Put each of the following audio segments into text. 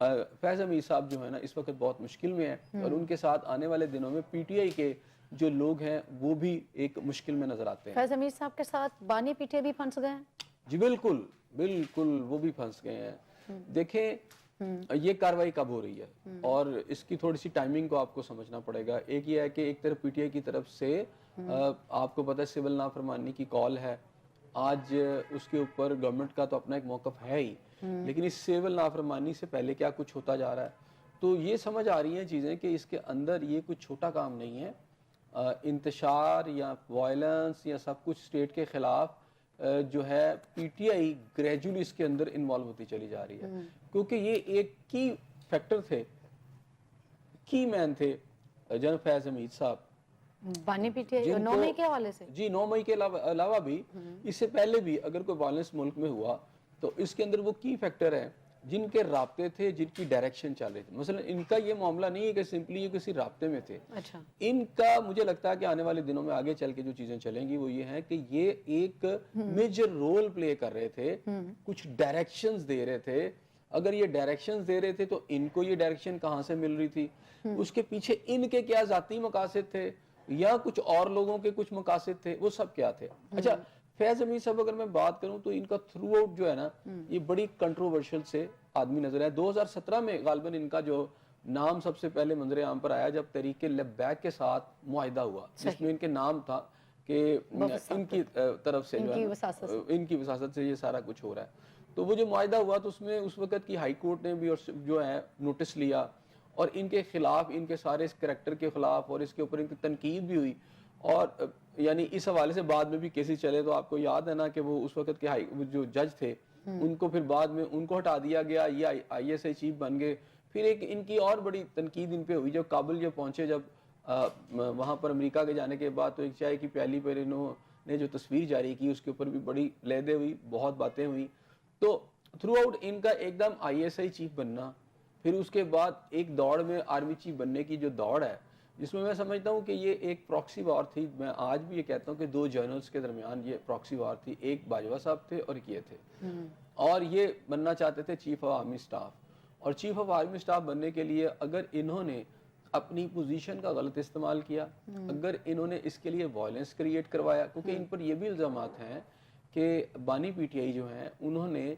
فیض حمید صاحب جو ہے نا اس وقت بہت مشکل میں ہیں اور ان کے ساتھ آنے والے دنوں میں پی ٹی آئی کے جو لوگ ہیں وہ بھی ایک مشکل میں نظر آتے ہیں. فیض حمید صاحب کے ساتھ بانی پی ٹی آئی بھی پھنس گئے ہیں. جی بالکل بالکل وہ بھی پھنس گئے ہیں. دیکھیں یہ کاروائی کب ہو رہی ہے اور اس کی تھوڑی سی ٹائمنگ کو آپ کو سمجھنا پڑے گا. ایک یہ ہے کہ ایک طرف پی ٹی آئی کی طرف سے آپ کو پتہ ہے سول نافرمانی کی کال ہے. آج اس کے اوپر گورنمنٹ کا تو اپنا ایک موقف ہے ہی, لیکن اس سول نافرمانی سے پہلے کیا کچھ ہوتا جا رہا ہے, تو یہ سمجھ آ رہی ہیں چیزیں کہ اس کے اندر یہ کچھ چھوٹا کام نہیں ہے. انتشار یا وائلنس یا سب کچھ اسٹیٹ کے خلاف جو ہے پی ٹی آئی گریجولی اس کے اندر انوالو ہوتی چلی جا رہی ہے, کیونکہ یہ ایک کی فیکٹر تھے, کی مین تھے جناب فیض حمید صاحب. بانی پی ٹی آئی 9 مئی کے حوالے سے جی 9 مئی کے علاوہ بھی اس سے پہلے بھی اگر کوئی وائلنس ملک میں ہوا تو اس کے اندر وہ کی فیکٹر ہیں جن کے رابطے تھے, جن کی ڈائریکشن چل رہی تھی. مثلا ان کا یہ معاملہ نہیں ہے کہ سمپلی یہ کسی رابطے میں تھے. ان کا مجھے لگتا ہے کہ آنے والے دنوں میں آگے چل کے جو چیزیں چلیں گی وہ یہ ہے کہ یہ ایک میجر رول پلے کر رہے تھے, کچھ ڈائریکشنز دے رہے تھے. اگر یہ ڈائریکشنز دے رہے تھے تو ان کو یہ ڈائریکشن کہاں سے مل رہی تھی, اس کے پیچھے ان کے کیا ذاتی مقاصد تھے یا کچھ اور لوگوں کے کچھ مقاصد تھے, وہ سب کیا تھے. اچھا فیض حمید صاحب اگر میں بات کروں تو ان کا تھرو آؤٹ جو ہے نا یہ بڑی کنٹروورشل سے آدمی نظر آیا. 2017 میں غالباً ان کا جو نام سب سے پہلے منظر عام پر آیا جب تحریک لبیک کے ساتھ معاہدہ ہوا, جس میں ان کے نام تھا کہ ان کی طرف سے جو ہے ان کی وساست سے یہ سارا کچھ ہو رہا ہے. تو وہ جو معاہدہ ہوا تو اس میں اس وقت کی ہائی کورٹ نے بھی جو ہے نوٹس لیا اور ان کے خلاف, ان کے سارے اس کریکٹر کے خلاف اور اس کے اوپر ان کی تنقید بھی ہوئی. اور یعنی اس حوالے سے بعد میں بھی کیسز چلے, تو آپ کو یاد ہے نا کہ وہ اس وقت کے جو جج تھے ان کو پھر بعد میں ان کو ہٹا دیا گیا, یہ آئی ایس آئی چیف بن گئے. پھر ایک ان کی اور بڑی تنقید ان پہ ہوئی جب کابل جو پہنچے, جب وہاں پر امریکہ کے جانے کے بعد تو ایک چائے کی پیالی پر انہوں نے جو تصویر جاری کی اس کے اوپر بھی بڑی لیدیں ہوئی, بہت باتیں ہوئی. تو تھرو آؤٹ ان کا ایک دم آئی ایس آئی چیف بننا, پھر اس کے بعد ایک دوڑ میں آرمی چیف بننے کی جو دوڑ ہے جس میں سمجھتا ہوں کہ یہ ایک پراکسی وار تھی. میں آج بھی یہ کہتا ہوں کہ 2 جنرلز کے درمیان یہ پراکسی وار تھی, ایک باجوہ صاحب تھے اور ایک یہ تھے, اور یہ بننا چاہتے تھے چیف آف آرمی سٹاف. اور چیف آف آرمی سٹاف بننے کے لیے اگر انہوں نے اپنی پوزیشن کا غلط استعمال کیا, اگر انہوں نے اس کے لیے وائلنس کریٹ کروایا, کیونکہ ان پر یہ بھی الزامات ہیں کہ بانی پی ٹی آئی جو ہیں انہوں نے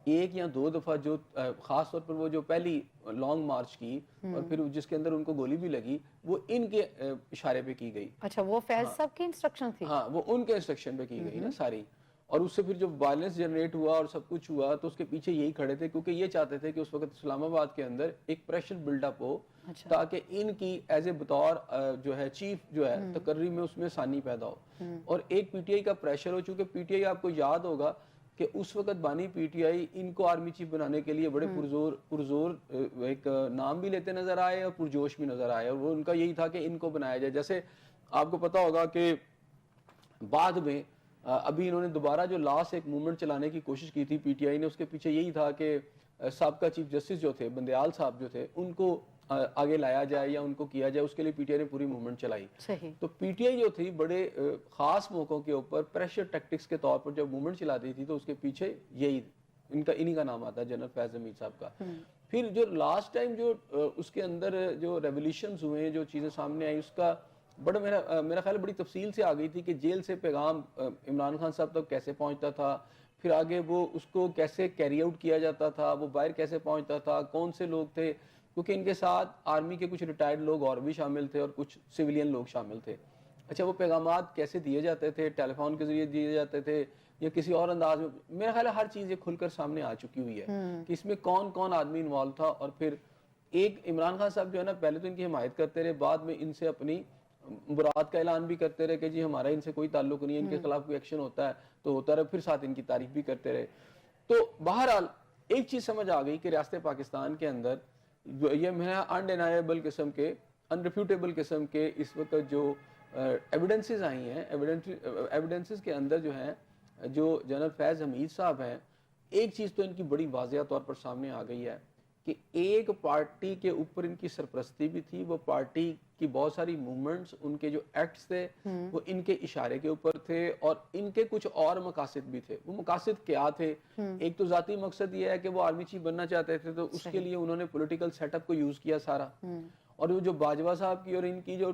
1 یا 2 دفعہ جو خاص طور پر وہ جو پہلی لانگ مارچ کی اور پھر جس کے اندر ان کو گولی بھی لگی, وہ ان کے اشارے پہ کی گئی. اچھا وہ فیض صاحب کی انسٹرکشن تھی؟ ہاں وہ ان کے انسٹرکشن پہ کی گئی نا ساری. اور اس سے پھر جب وائلنس جنریٹ ہوا اور سب کچھ ہوا تو اس کے پیچھے یہی کھڑے تھے, کیونکہ یہ چاہتے تھے کہ اس وقت اسلام آباد کے اندر ایک پریشر بلڈ اپ ہو تاکہ ان کی ایز اے بطور جو ہے چیف جو ہے تقرری میں اس میں آسانی پیدا ہو. اور ایک پی ٹی آئی کا پریشر ہو, چونکہ پی ٹی آئی آپ کو یاد ہوگا کہ اس وقت بانی پی ٹی آئی ان کو آرمی چیف بنانے کے لیے بڑے پرزور ایک نام بھی لیتے نظر آئے اور پرجوش بھی نظر آئے, اور وہ ان کا یہی تھا کہ ان کو بنایا جائے. جیسے آپ کو پتا ہوگا کہ بعد میں ابھی انہوں نے دوبارہ جو لاسٹ ایک موومنٹ چلانے کی کوشش کی تھی پی ٹی آئی نے, اس کے پیچھے یہی تھا کہ سابقہ چیف جسٹس جو تھے بندیال صاحب جو تھے ان کو آگے لایا جائے یا ان کو کیا جائے, اس کے لیے پی ٹی آئی نے پوری موومنٹ چلائی. تو پی ٹی آئی جو تھی بڑے خاص موقعوں کے اوپر پریشر ٹیکٹکس کے طور پر جب موومنٹ چلاتی تھی تو اس کے پیچھے یہی انہی کا نام آتا ہے, جنرل فیض حمید صاحب کا. پھر جو لاسٹ ٹائم جو اس کے اندر جو ریولیوشنز ہوئے, جو چیزیں سامنے آئی, اس کا بڑا میرا خیال بڑی تفصیل سے آ گئی تھی کہ جیل سے پیغام عمران خان صاحب تک کیسے پہنچتا تھا, پھر آگے وہ اس کو کیسے کیری آؤٹ کیا جاتا تھا, وہ باہر کیسے پہنچتا تھا, کون سے لوگ تھے, کیونکہ ان کے ساتھ آرمی کے کچھ ریٹائرڈ لوگ اور بھی شامل تھے اور کچھ سویلین لوگ شامل تھے. اچھا وہ پیغامات کیسے دیے جاتے تھے, ٹیلی فون کے ذریعے دیے جاتے تھے یا کسی اور انداز میں, میرا خیال ہے ہر چیز یہ کھل کر سامنے آ چکی ہوئی ہے کہ اس میں کون کون آدمی انوالو تھا. اور پھر ایک عمران خان صاحب جو ہے نا پہلے تو ان کی حمایت کرتے رہے, بعد میں ان سے اپنی برات کا اعلان بھی کرتے رہے کہ جی ہمارا ان سے کوئی تعلق نہیں ہے, ان کے خلاف کوئی ایکشن ہوتا ہے تو ہوتا رہے, پھر ساتھ ان کی تعریف بھی کرتے رہے. تو بہرحال ایک چیز سمجھ آ گئی کہ ریاست پاکستان کے اندر یہ میرا انڈینائبل قسم کے, انریفیوٹیبل قسم کے اس وقت جو ایویڈنسز آئی ہیں, ایویڈنسز کے اندر جو ہیں جو جنرل فیض حمید صاحب ہیں, ایک چیز تو ان کی بڑی واضح طور پر سامنے آ گئی ہے کہ ایک پارٹی کے اوپر ان کی سرپرستی بھی تھی, وہ پارٹی کی بہت ساری موومنٹس, ان کے جو ایکٹس تھے وہ ان کے اشارے کے اوپر تھے, اور ان کے کچھ اور مقاصد بھی تھے. وہ مقاصد کیا تھے؟ ایک تو ذاتی مقصد یہ ہے کہ وہ آرمی چیف بننا چاہتے تھے, تو اس کے لیے انہوں نے پولیٹیکل سیٹ اپ کو یوز کیا سارا, اور وہ جو باجوہ صاحب کی اور ان کی جو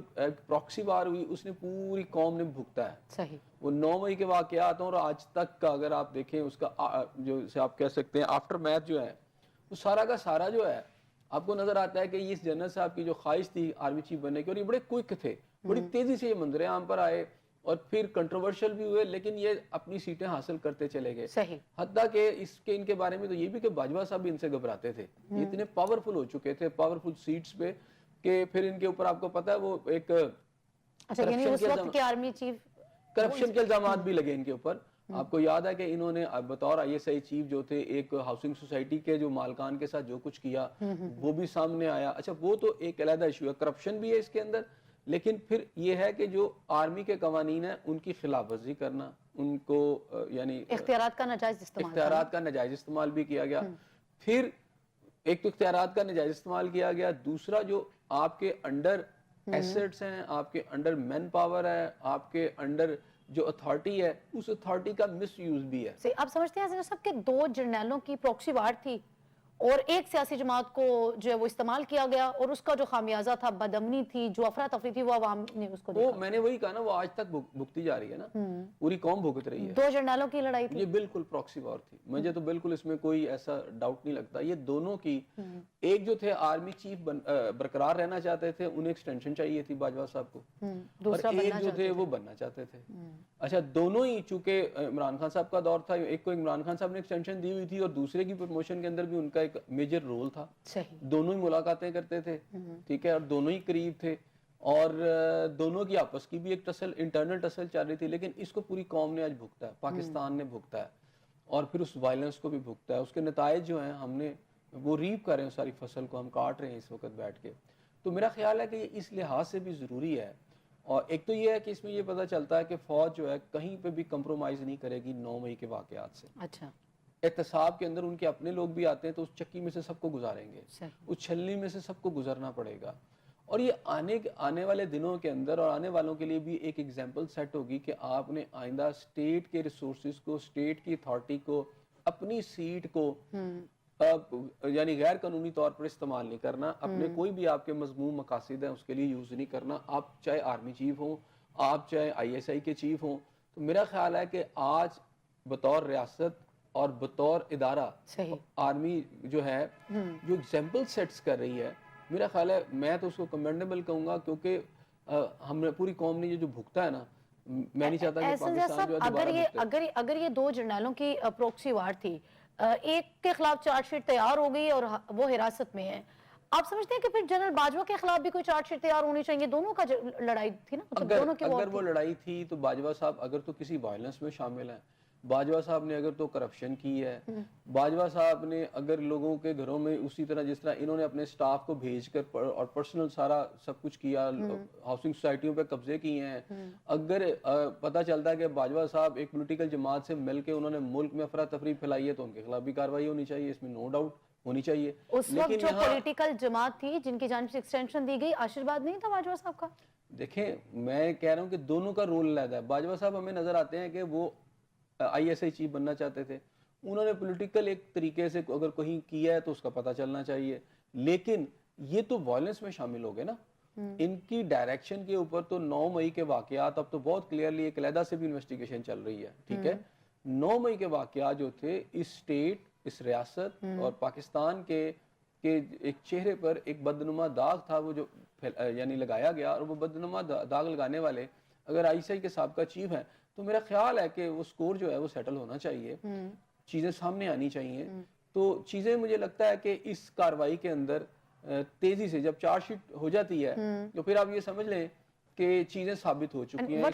پراکسی وار ہوئی اس نے پوری قوم نے بھگتا ہے. صحیح. وہ 9 مئی کے واقعات اور آج تک کا اگر آپ دیکھیں اس کا جو اسے آپ کہہ سکتے ہیں آفٹر میتھ جو ہے, وہ سارا کا سارا جو ہے آپ کو نظر آتا ہے کہ اس جنرل صاحب کی جو خواہش تھی آرمی چیف بننے کی, اور یہ بڑے کوئک تھے, بڑی تیزی سے یہ منظر عام پر آئے اور پھر کنٹروورشل بھی ہوئے, لیکن یہ اپنی سیٹیں حاصل کرتے چلے گئے. صحیح. حتیٰ کہ اس کے ان کے بارے میں تو یہ بھی کہ باجوہ صاحب بھی ان سے گھبراتے تھے, یہ اتنے پاورفل ہو چکے تھے, پاورفل سیٹس پہ, کہ پھر ان کے اوپر آپ کو پتا ہے وہ ایک یعنی اس وقت کے آرمی چیف کرپشن کے الزامات بھی لگے ان کے اوپر. آپ کو یاد ہے کہ انہوں نے بطور آئی ایس آئی چیف جو تھے ایک ہاؤسنگ سوسائٹی کے جو مالکان کے ساتھ جو کچھ کیا وہ بھی سامنے آیا. اچھا وہ تو ایک علیحدہ ایشو ہے, کرپشن بھی ہے اس کے اندر, لیکن پھر یہ ہے کہ جو آرمی کے قوانین ہیں ان کی خلاف ورزی کرنا, ان کو یعنی اختیارات کا ناجائز استعمال بھی کیا گیا. پھر ایک تو اختیارات کا ناجائز استعمال کیا گیا, دوسرا جو آپ کے انڈر ایسٹس ہیں, آپ کے انڈر مین پاور ہے, آپ کے انڈر جو اتھارٹی ہے, اس اتھارٹی کا مس یوز بھی ہے. آپ سمجھتے ہیں صاحب کہ 2 جرنیلوں کی پروکسی وار تھی اور ایک سیاسی جماعت کو جو ہے وہ استعمال کیا گیا, اور اس کا جو خامیازہ تھا بدامنی تھی, جو افراتفری تھی, وہ عوام نے اس کو دیکھا. وہ میں نے وہی کہا نا, وہ آج تک بھگتی جا رہی ہے نا, پوری قوم بھگت رہی ہے. 2 جرنیلوں کی لڑائی تھی, یہ بالکل پراکسی وار تھی, مجھے تو بالکل اس میں کوئی ایسا ڈاؤٹ نہیں لگتا. یہ دونوں کی, ایک جو تھے آرمی چیف برقرار رہنا چاہتے تھے, انہیں ایکسٹینشن چاہیے تھی باجوہ صاحب کو, اور ایک جو تھے وہ بننا چاہتے تھے. اچھا دونوں ہی چونکہ عمران خان صاحب کا دور تھا, ایک کو عمران خان صاحب نے ایکسٹینشن دی ہوئی تھی, اور دوسرے کی پروموشن کے اندر بھی ان کا ایک میجر رول تھا. دونوں ہی ملاقاتیں کرتے تھے, ٹھیک ہے, اور دونوں ہی قریب تھے, اور دونوں کی آپس کی بھی ایک ٹسل, انٹرنل ٹسل چل رہی تھی. لیکن اس کو پوری قوم نے آج بھگتا ہے, پاکستان نے بھگتا ہے, اور پھر اس وائلنس کو بھی بھگتا ہے. اس کے نتائج جو ہیں ہم نے وہ ریپ کر رہے ہیں, ساری فصل کو ہم کاٹ رہے ہیں اس وقت بیٹھ کے. تو میرا خیال ہے کہ یہ اس لحاظ سے بھی ضروری ہے. اور ایک تو یہ ہے کہ اس میں یہ پتہ چلتا ہے کہ فوج جو ہے کہیں پہ بھی کمپرومائز نہیں کرے گی 9 مئی کے واقعات سے. اچھا احتساب کے اندر ان کے اپنے لوگ بھی آتے ہیں, تو اس چکی میں سے سب کو گزاریں گے, اس چھلنی میں سے سب کو گزرنا پڑے گا. اور یہ آنے والے دنوں کے اندر اور آنے والوں کے لیے بھی ایک ایگزامپل سیٹ ہوگی کہ آپ نے آئندہ اسٹیٹ کے ریسورسز کو, اسٹیٹ کی اتھارٹی کو, اپنی سیٹ کو یعنی غیر قانونی طور پر استعمال نہیں کرنا. اپنے کوئی بھی آپ کے مذموم مقاصد ہیں اس کے لیے یوز نہیں کرنا. آپ چاہے آرمی چیف ہوں, آپ چاہے آئی ایس آئی کے چیف ہوں. تو میرا خیال ہے کہ آج بطور ریاست اور بطور ادارہ آرمی جو ہے جو ایگزامپل سیٹس کر رہی ہے, میرا خیال ہے میں تو اس کو کمینڈیبل کہوں گا, کیونکہ ہم نے پوری قوم نے یہ جو بھگتا ہے نا, میں نہیں چاہتا کہ پاکستان جو ہے دوبارہ بھگتے. اگر یہ 2 جرنیلوں کی پروکسی وار تھی, ایک کے خلاف چارج شیٹ تیار ہو گئی اور وہ حراست میں ہے, آپ سمجھتے ہیں کہ پھر جنرل باجوہ کے خلاف بھی کوئی چارج شیٹ تیار ہونی چاہیے؟ دونوں کا لڑائی تھی نا, اگر وہ لڑائی تھی تو باجوہ صاحب اگر تو کسی وائلنس میں شامل ہیں, باجوہ صاحب نے اگر تو کرپشن کی ہے, باجوہ صاحب نے اگر لوگوں کے گھروں میں اسی طرح جس طرح انہوں نے اپنے سٹاف کو بھیج کر اور پرسنل سارا سب کچھ کیا, ہاؤسنگ سوسائٹیوں پہ قبضے کیے ہیں, اگر پتہ چلتا ہے کہ باجوہ صاحب ایک پولیٹیکل جماعت سے مل کے انہوں نے ملک میں افراتفری پھیلائی ہے, تو ان کے خلاف بھی کارروائی ہونی چاہیے, اس میں نو ڈاؤٹ ہونی چاہیے. اس وقت جو پولیٹیکل جماعت تھی جن کی جانب سے ایکسٹینشن دی گئی, آشیرواد نہیں تھا باجوہ صاحب کا؟ دیکھیں میں کہہ رہا ہوں کہ دونوں کا رول علیحدہ ہے. باجوہ صاحب ہمیں نظر آتے ہیں کہ وہ آئی ایس آئی چیف بننا چاہتے تھے, انہوں نے پولیٹیکل ایک طریقے سے اگر کہیں کیا ہے تو اس کا پتہ چلنا چاہیے, لیکن یہ تو وائلنس میں شامل ہو گئے نا. ان کی ڈائریکشن کے اوپر تو 9 مئی کے واقعات اب تو بہت کلیئرلی ایک علیحدہ سے بھی انویسٹیگیشن چل رہی ہے, ٹھیک ہے. 9 مئی کے واقعات جو تھے اس اسٹیٹ, اس ریاست اور پاکستان کے ایک چہرے پر ایک بدنما داغ تھا, وہ جو یعنی لگایا گیا, اور وہ بدنما داغ لگانے والے اگر آئی ایس آئی کے سابقہ چیف ہیں تو میرا خیال ہے کہ وہ سکور جو ہے وہ سیٹل ہونا چاہیے, چیزیں سامنے آنی چاہیے. تو چیزیں مجھے لگتا ہے کہ اس کاروائی کے اندر تیزی سے جب چارج شیٹ ہو جاتی ہے تو پھر آپ یہ سمجھ لیں کہ چیزیں ثابت ہو چکی ہیں.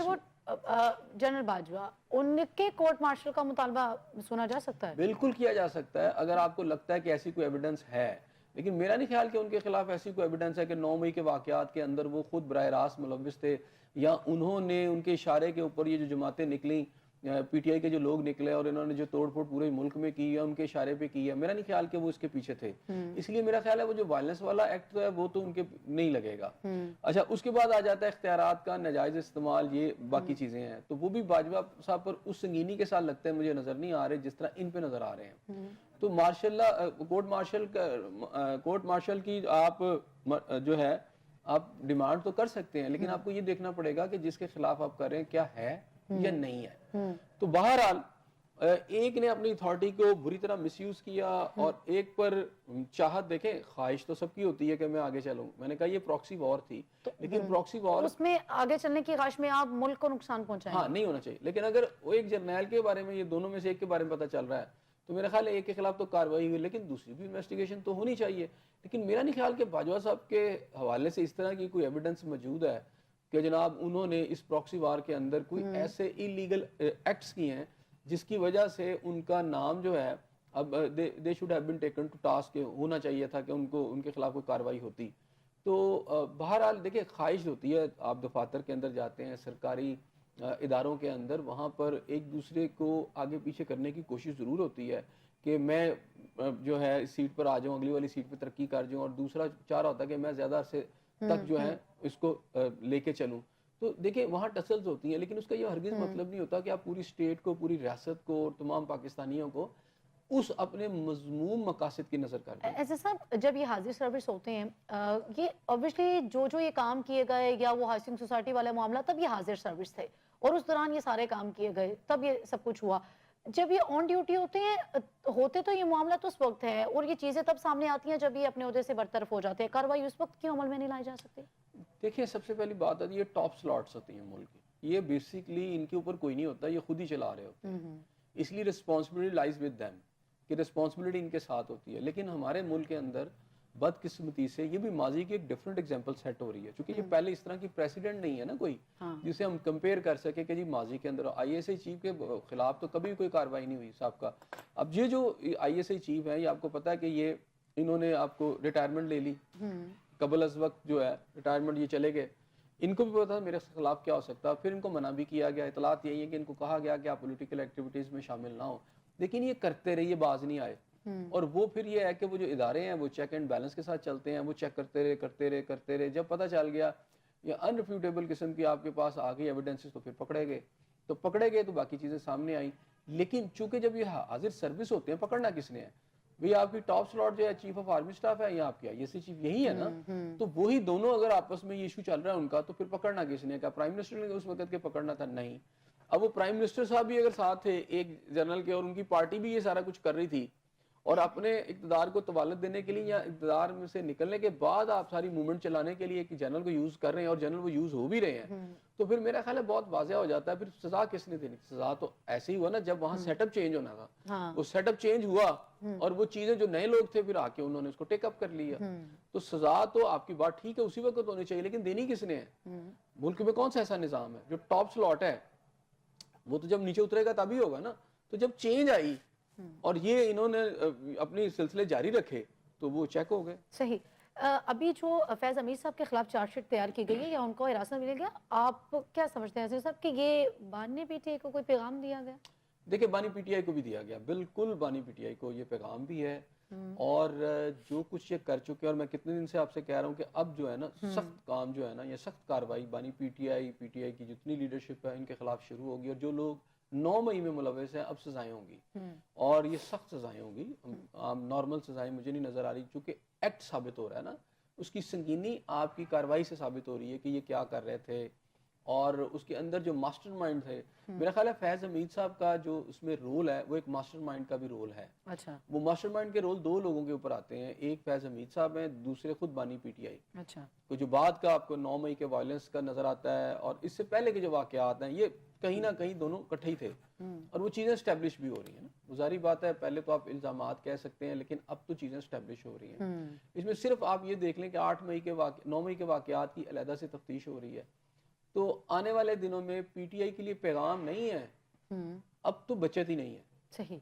جنرل باجوہ, ان کے کورٹ مارشل کا مطالبہ سنا جا سکتا ہے؟ بالکل کیا جا سکتا ہے اگر آپ کو لگتا ہے کہ ایسی کوئی ایویڈنس ہے, لیکن میرا نہیں خیال کہ ان کے خلاف ایسی کوئی ایویڈنس ہے کہ 9 مئی کے واقعات کے اندر وہ خود براہ راست ملوث تھے, یا انہوں نے ان کے اشارے کے اوپر یہ جو جماعتیں نکلیں پی ٹی آئی کے جو لوگ نکلے اور انہوں نے جو توڑ پھوڑ پورے ملک میں کی ہے ان کے اشارے پہ کی ہے, میرا نہیں خیال کہ وہ اس کے پیچھے تھے. اس لیے میرا خیال ہے وہ جو وائلنس والا ایکٹ ہے وہ تو ان کے نہیں لگے گا. اچھا, اس کے بعد آ جاتا ہے اختیارات کا ناجائز استعمال, یہ باقی چیزیں ہیں, تو وہ بھی باجوہ صاحب پر اس سنگینی کے ساتھ لگتے ہیں مجھے نظر نہیں آ رہے جس طرح ان پہ نظر آ رہے ہیں. تو کورٹ مارشل کی آپ جو ہے آپ ڈیمانڈ تو کر سکتے ہیں, لیکن آپ کو یہ دیکھنا پڑے گا کہ جس کے خلاف آپ کر رہے ہیں کیا ہے یا نہیں ہے. تو بہرحال ایک نے اپنی اتھارٹی کو بری طرح مس یوز کیا اور ایک پر چاہت, دیکھیں خواہش تو سب کی ہوتی ہے کہ میں آگے چلوں, میں نے کہا یہ پراکسی وار تھی, لیکن پراکسی وار اس میں آگے چلنے کی خواہش میں آپ ملک کو نقصان پہنچائیں گے. ہاں نہیں ہونا چاہیے, لیکن اگر وہ ایک جرنیل کے بارے میں, یہ دونوں میں سے ایک کے بارے میں پتہ چل رہا ہے تو میرا خیال ہے ایک کے خلاف تو کارروائی ہوئی, لیکن دوسری بھی انویسٹیگیشن تو ہونی چاہیے. لیکن میرا نہیں خیال کہ باجوہ صاحب کے حوالے سے اس طرح کی کوئی ایویڈنس موجود ہے کہ جناب انہوں نے اس پراکسی وار کے اندر کوئی ایسے ایلیگل ایکٹس کیے ہیں جس کی وجہ سے ان کا نام جو ہے اب they should have been taken to task, ہونا چاہیے تھا کہ ان کے خلاف کوئی کارروائی ہوتی. تو بہرحال دیکھیں خواہش ہوتی ہے, آپ دفاتر کے اندر جاتے ہیں, سرکاری اداروں کے اندر, وہاں پر ایک دوسرے کو آگے پیچھے کرنے کی کوشش ضرور ہوتی ہے کہ میں جو ہے اس سیٹ پر آ جاؤں, اگلی والی سیٹ پہ ترقی کر جاؤں, اور دوسرا چاہ رہا ہوتا ہے کہ میں زیادہ عرصے تک جو ہے اس کو لے کے چلوں. تو دیکھیں وہاں ٹسلز ہوتی ہیں, لیکن اس کا یہ ہرگز مطلب نہیں ہوتا کہ آپ پوری اسٹیٹ کو, پوری ریاست کو اور تمام پاکستانیوں کو اس اپنے مذموم مقاصد کی نظر کر دیں. ایسے صاحب جب یہ حاضر سروس ہوتے ہیں, یہ obviously جو یہ کام کیے گئے یا وہ ہاؤسنگ سوسائٹی والے معاملہ, تب یہ حاضر سروس تھے اور اس دوران یہ سارے کام کیے گئے, تب یہ سب کچھ ہوا. جب یہ آن ڈیوٹی ہوتے تو یہ معاملہ تو اس وقت ہے, اور یہ چیزیں تب سامنے آتی ہیں جب یہ اپنے عہدے سے برطرف ہو جاتے ہیں. کارروائی اس وقت کیوں عمل میں نہیں لائی جا سکتی؟ دیکھیں سب سے پہلی بات ہے یہ ٹاپ سلاٹس ہوتی ہیں ملک کی, یہ بیسیکلی ان کے اوپر کوئی نہیں ہوتا, یہ خود ہی چلا رہے ہوتے ہیں, اس لیے رسپانسبلٹی لائز ود دیم, کہ رسپانسبلٹی ان کے ساتھ ہوتی ہے. لیکن ہمارے ملک کے اندر بدقسمتی سے یہ بھی ماضی کی ایک ڈیفرنٹ ایگزامپل سیٹ ہو رہی ہے, چونکہ یہ پہلے اس طرح کی پریسیڈنٹ نہیں ہے نا کوئی جسے ہم کمپیئر کر سکے کہ جی ماضی کے اندر آئی ایس آئی چیف کے خلاف تو کبھی کوئی کارروائی نہیں ہوئی صاحب کا. اب یہ جو آئی ایس آئی چیف ہیں, یہ آپ کو پتا ہے کہ یہ انہوں نے آپ کو ریٹائرمنٹ لے لی قبل از وقت, جو ہے ریٹائرمنٹ, یہ چلے گئے. ان کو بھی پتا تھا میرے خلاف کیا ہو سکتا, پھر ان کو منع بھی کیا گیا. اطلاعات یہی ہے کہ ان کو کہا گیا کہ آپ پولیٹیکل ایکٹیویٹیز میں شامل نہ ہو, لیکن یہ کرتے رہے, یہ باز نہیں آئے. اور وہ پھر یہ ہے کہ وہ جو ادارے ہیں وہ چیک اینڈ بیلنس کے ساتھ چلتے ہیں, وہ چیک کرتے رہے. جب پتہ چل گیا یا انریفیوٹیبل قسم کی آپ کے پاس آ گئی ایویڈنسز, تو پھر پکڑے گئے تو باقی چیزیں سامنے آئیں. لیکن چونکہ جب یہ حاضر سروس ہوتے ہیں, پکڑنا کس نے ہے بھئی؟ آپ کی ٹاپ سلاٹ جو ہے چیف آف آرمی سٹاف ہے یا آپ کی آئی ایس آئی چیف, یہی ہے نا. تو وہی دونوں اگر آپس میں یہ ایشو چل رہا ہے ان کا, تو پھر پکڑنا کس نے؟ کیا پرائم منسٹر نے اس وقت کے پکڑنا تھا؟ نہیں. اب وہ پرائم منسٹر صاحب بھی اگر ساتھ تھے ایک جنرل کے, اور ان کی پارٹی بھی یہ سارا کچھ کر رہی تھی, اور اپنے اقتدار کو طوالت دینے کے لیے یا اقتدار میں سے نکلنے کے بعد آپ ساری موومنٹ چلانے کے لیے ایک جنرل کو یوز کر رہے ہیں, اور جنرل وہ یوز ہو بھی رہے ہیں, تو پھر میرا خیال ہے بہت واضح ہو جاتا ہے پھر سزا کس نے دینی. سزا تو ایسے ہی ہوا نا جب وہاں سیٹ اپ چینج ہونا تھا, وہ سیٹ اپ چینج ہوا اور وہ چیزیں جو نئے لوگ تھے پھر آ کے انہوں نے اس کو ٹیک اپ کر لیا. تو سزا تو آپ کی بات ٹھیک ہے اسی وقت ہونی چاہیے, لیکن دینی کس نے ہے؟ ملک میں کون سا ایسا نظام ہے جو ٹاپ سلاٹ ہے وہ تو جب نیچے اترے گا تبھی ہوگا نا. تو جب چینج آئی اور یہ انہوں نے اپنی سلسلے جاری رکھے تو وہ چیک ہو گئے. صحیح. ابھی جو فیض حمید صاحب کے خلاف چارج شیٹ تیار کی گئی ہے یا ان کو حراست میں لیا گیا, آپ کیا سمجھتے ہیں عزیز صاحب کہ یہ باننے پی ٹی آئی کو کوئی پیغام دیا گیا؟ دیکھیں بانی پی ٹی آئی کو بھی دیا گیا, بالکل بانی پی ٹی آئی کو یہ پیغام بھی ہے, اور جو کچھ یہ کر چکے, اور میں کتنے دن سے آپ سے کہہ رہا ہوں کہ اب جو ہے نا سخت کام جو ہے نا, یہ سخت کارروائی بانی پی ٹی آئی کی جتنی لیڈرشپ ہے ان کے خلاف شروع ہوگی, اور جو لوگ 9 مئی میں ملوث ہیں اب سزائیں ہوں گی, اور یہ سخت سزائیں ہوں گی. نارمل سزائیں مجھے نہیں نظر آ رہی, چونکہ ایکٹ ثابت ہو رہا ہے نا, اس کی سنگینی آپ کی کارروائی سے ثابت ہو رہی ہے کہ یہ کیا کر رہے تھے, اور اس کے اندر جو ماسٹر مائنڈ تھے. میرا خیال ہے فیض حمید صاحب کا جو اس میں رول ہے وہ ایک ماسٹر مائنڈ کا بھی رول ہے. اچھا. وہ ماسٹر مائنڈ کے رول 2 لوگوں کے اوپر آتے ہیں, ایک فیض حمید صاحب ہیں, دوسرے خود بانی پی ٹی آئی. اچھا. تو جو بعد کا آپ کو 9 مئی کے وائلنس کا نظر آتا ہے اور اس سے پہلے کے جو واقعات ہیں, یہ کہیں نہ کہیں دونوں اکٹھے ہی تھے, اور وہ چیزیں اسٹیبلش بھی ہو رہی ہیں نا. ظاہری بات ہے پہلے تو آپ الزامات کہہ سکتے ہیں, لیکن اب تو چیزیں اسٹیبلش ہو رہی ہیں. اس میں صرف آپ یہ دیکھ لیں کہ 9 مئی کے واقعات کی علیحدہ سے تفتیش ہو رہی ہے. تو آنے والے دنوں میں پی ٹی آئی کے لیے پیغام نہیں ہے, اب تو بچت ہی نہیں ہے. صحیح.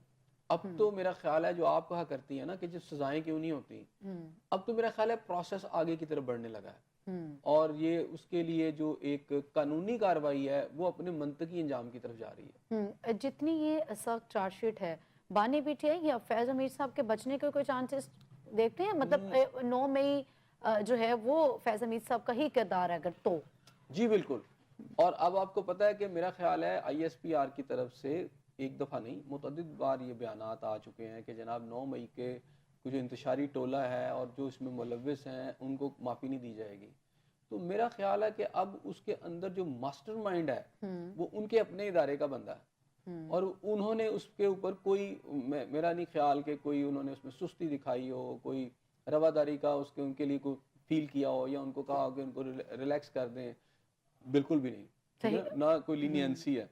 اب تو میرا خیال ہے جو آپ کہا کرتی ہیں نا کہ جو سزائیں کیوں نہیں ہوتی, اب تو میرا خیال ہے پروسیس آگے کی طرف بڑھنے لگا ہے. اور یہ اس کے لیے جو ایک قانونی کارروائی ہے وہ اپنے منطقی انجام کی طرف جا رہی ہے. جتنی یہ سخت چارج شیٹ ہے، بانی پی ٹی آئی یا فیض امیر صاحب کے بچنے کے کوئی چانسز دیکھتے ہیں؟ مطلب 9 مئی جو ہے وہ فیض امیر صاحب کا ہی کردار ہے اگر تو. جی بالکل. اور اب آپ کو پتا ہے کہ میرا خیال ہے آئی ایس پی آر کی طرف سے ایک دفعہ نہیں متعدد بار یہ بیانات آ چکے ہیں کہ جناب 9 مئی کے جو انتشاری ٹولہ ہے اور جو اس میں ملوث ہیں ان کو معافی نہیں دی جائے گی. تو میرا خیال ہے کہ اب اس کے اندر جو ماسٹر مائنڈ ہے وہ ان کے اپنے ادارے کا بندہ ہے، اور انہوں نے اس کے اوپر کوئی میرا نہیں خیال کہ کوئی انہوں نے اس میں سستی دکھائی ہو، کوئی رواداری کا اس کے ان کے لیے کوئی فیل کیا ہو یا ان کو کہا ہو کہ ان کو ریلیکس کر دیں. بالکل بھی نہیں، نہ کوئی لینینسی ہے.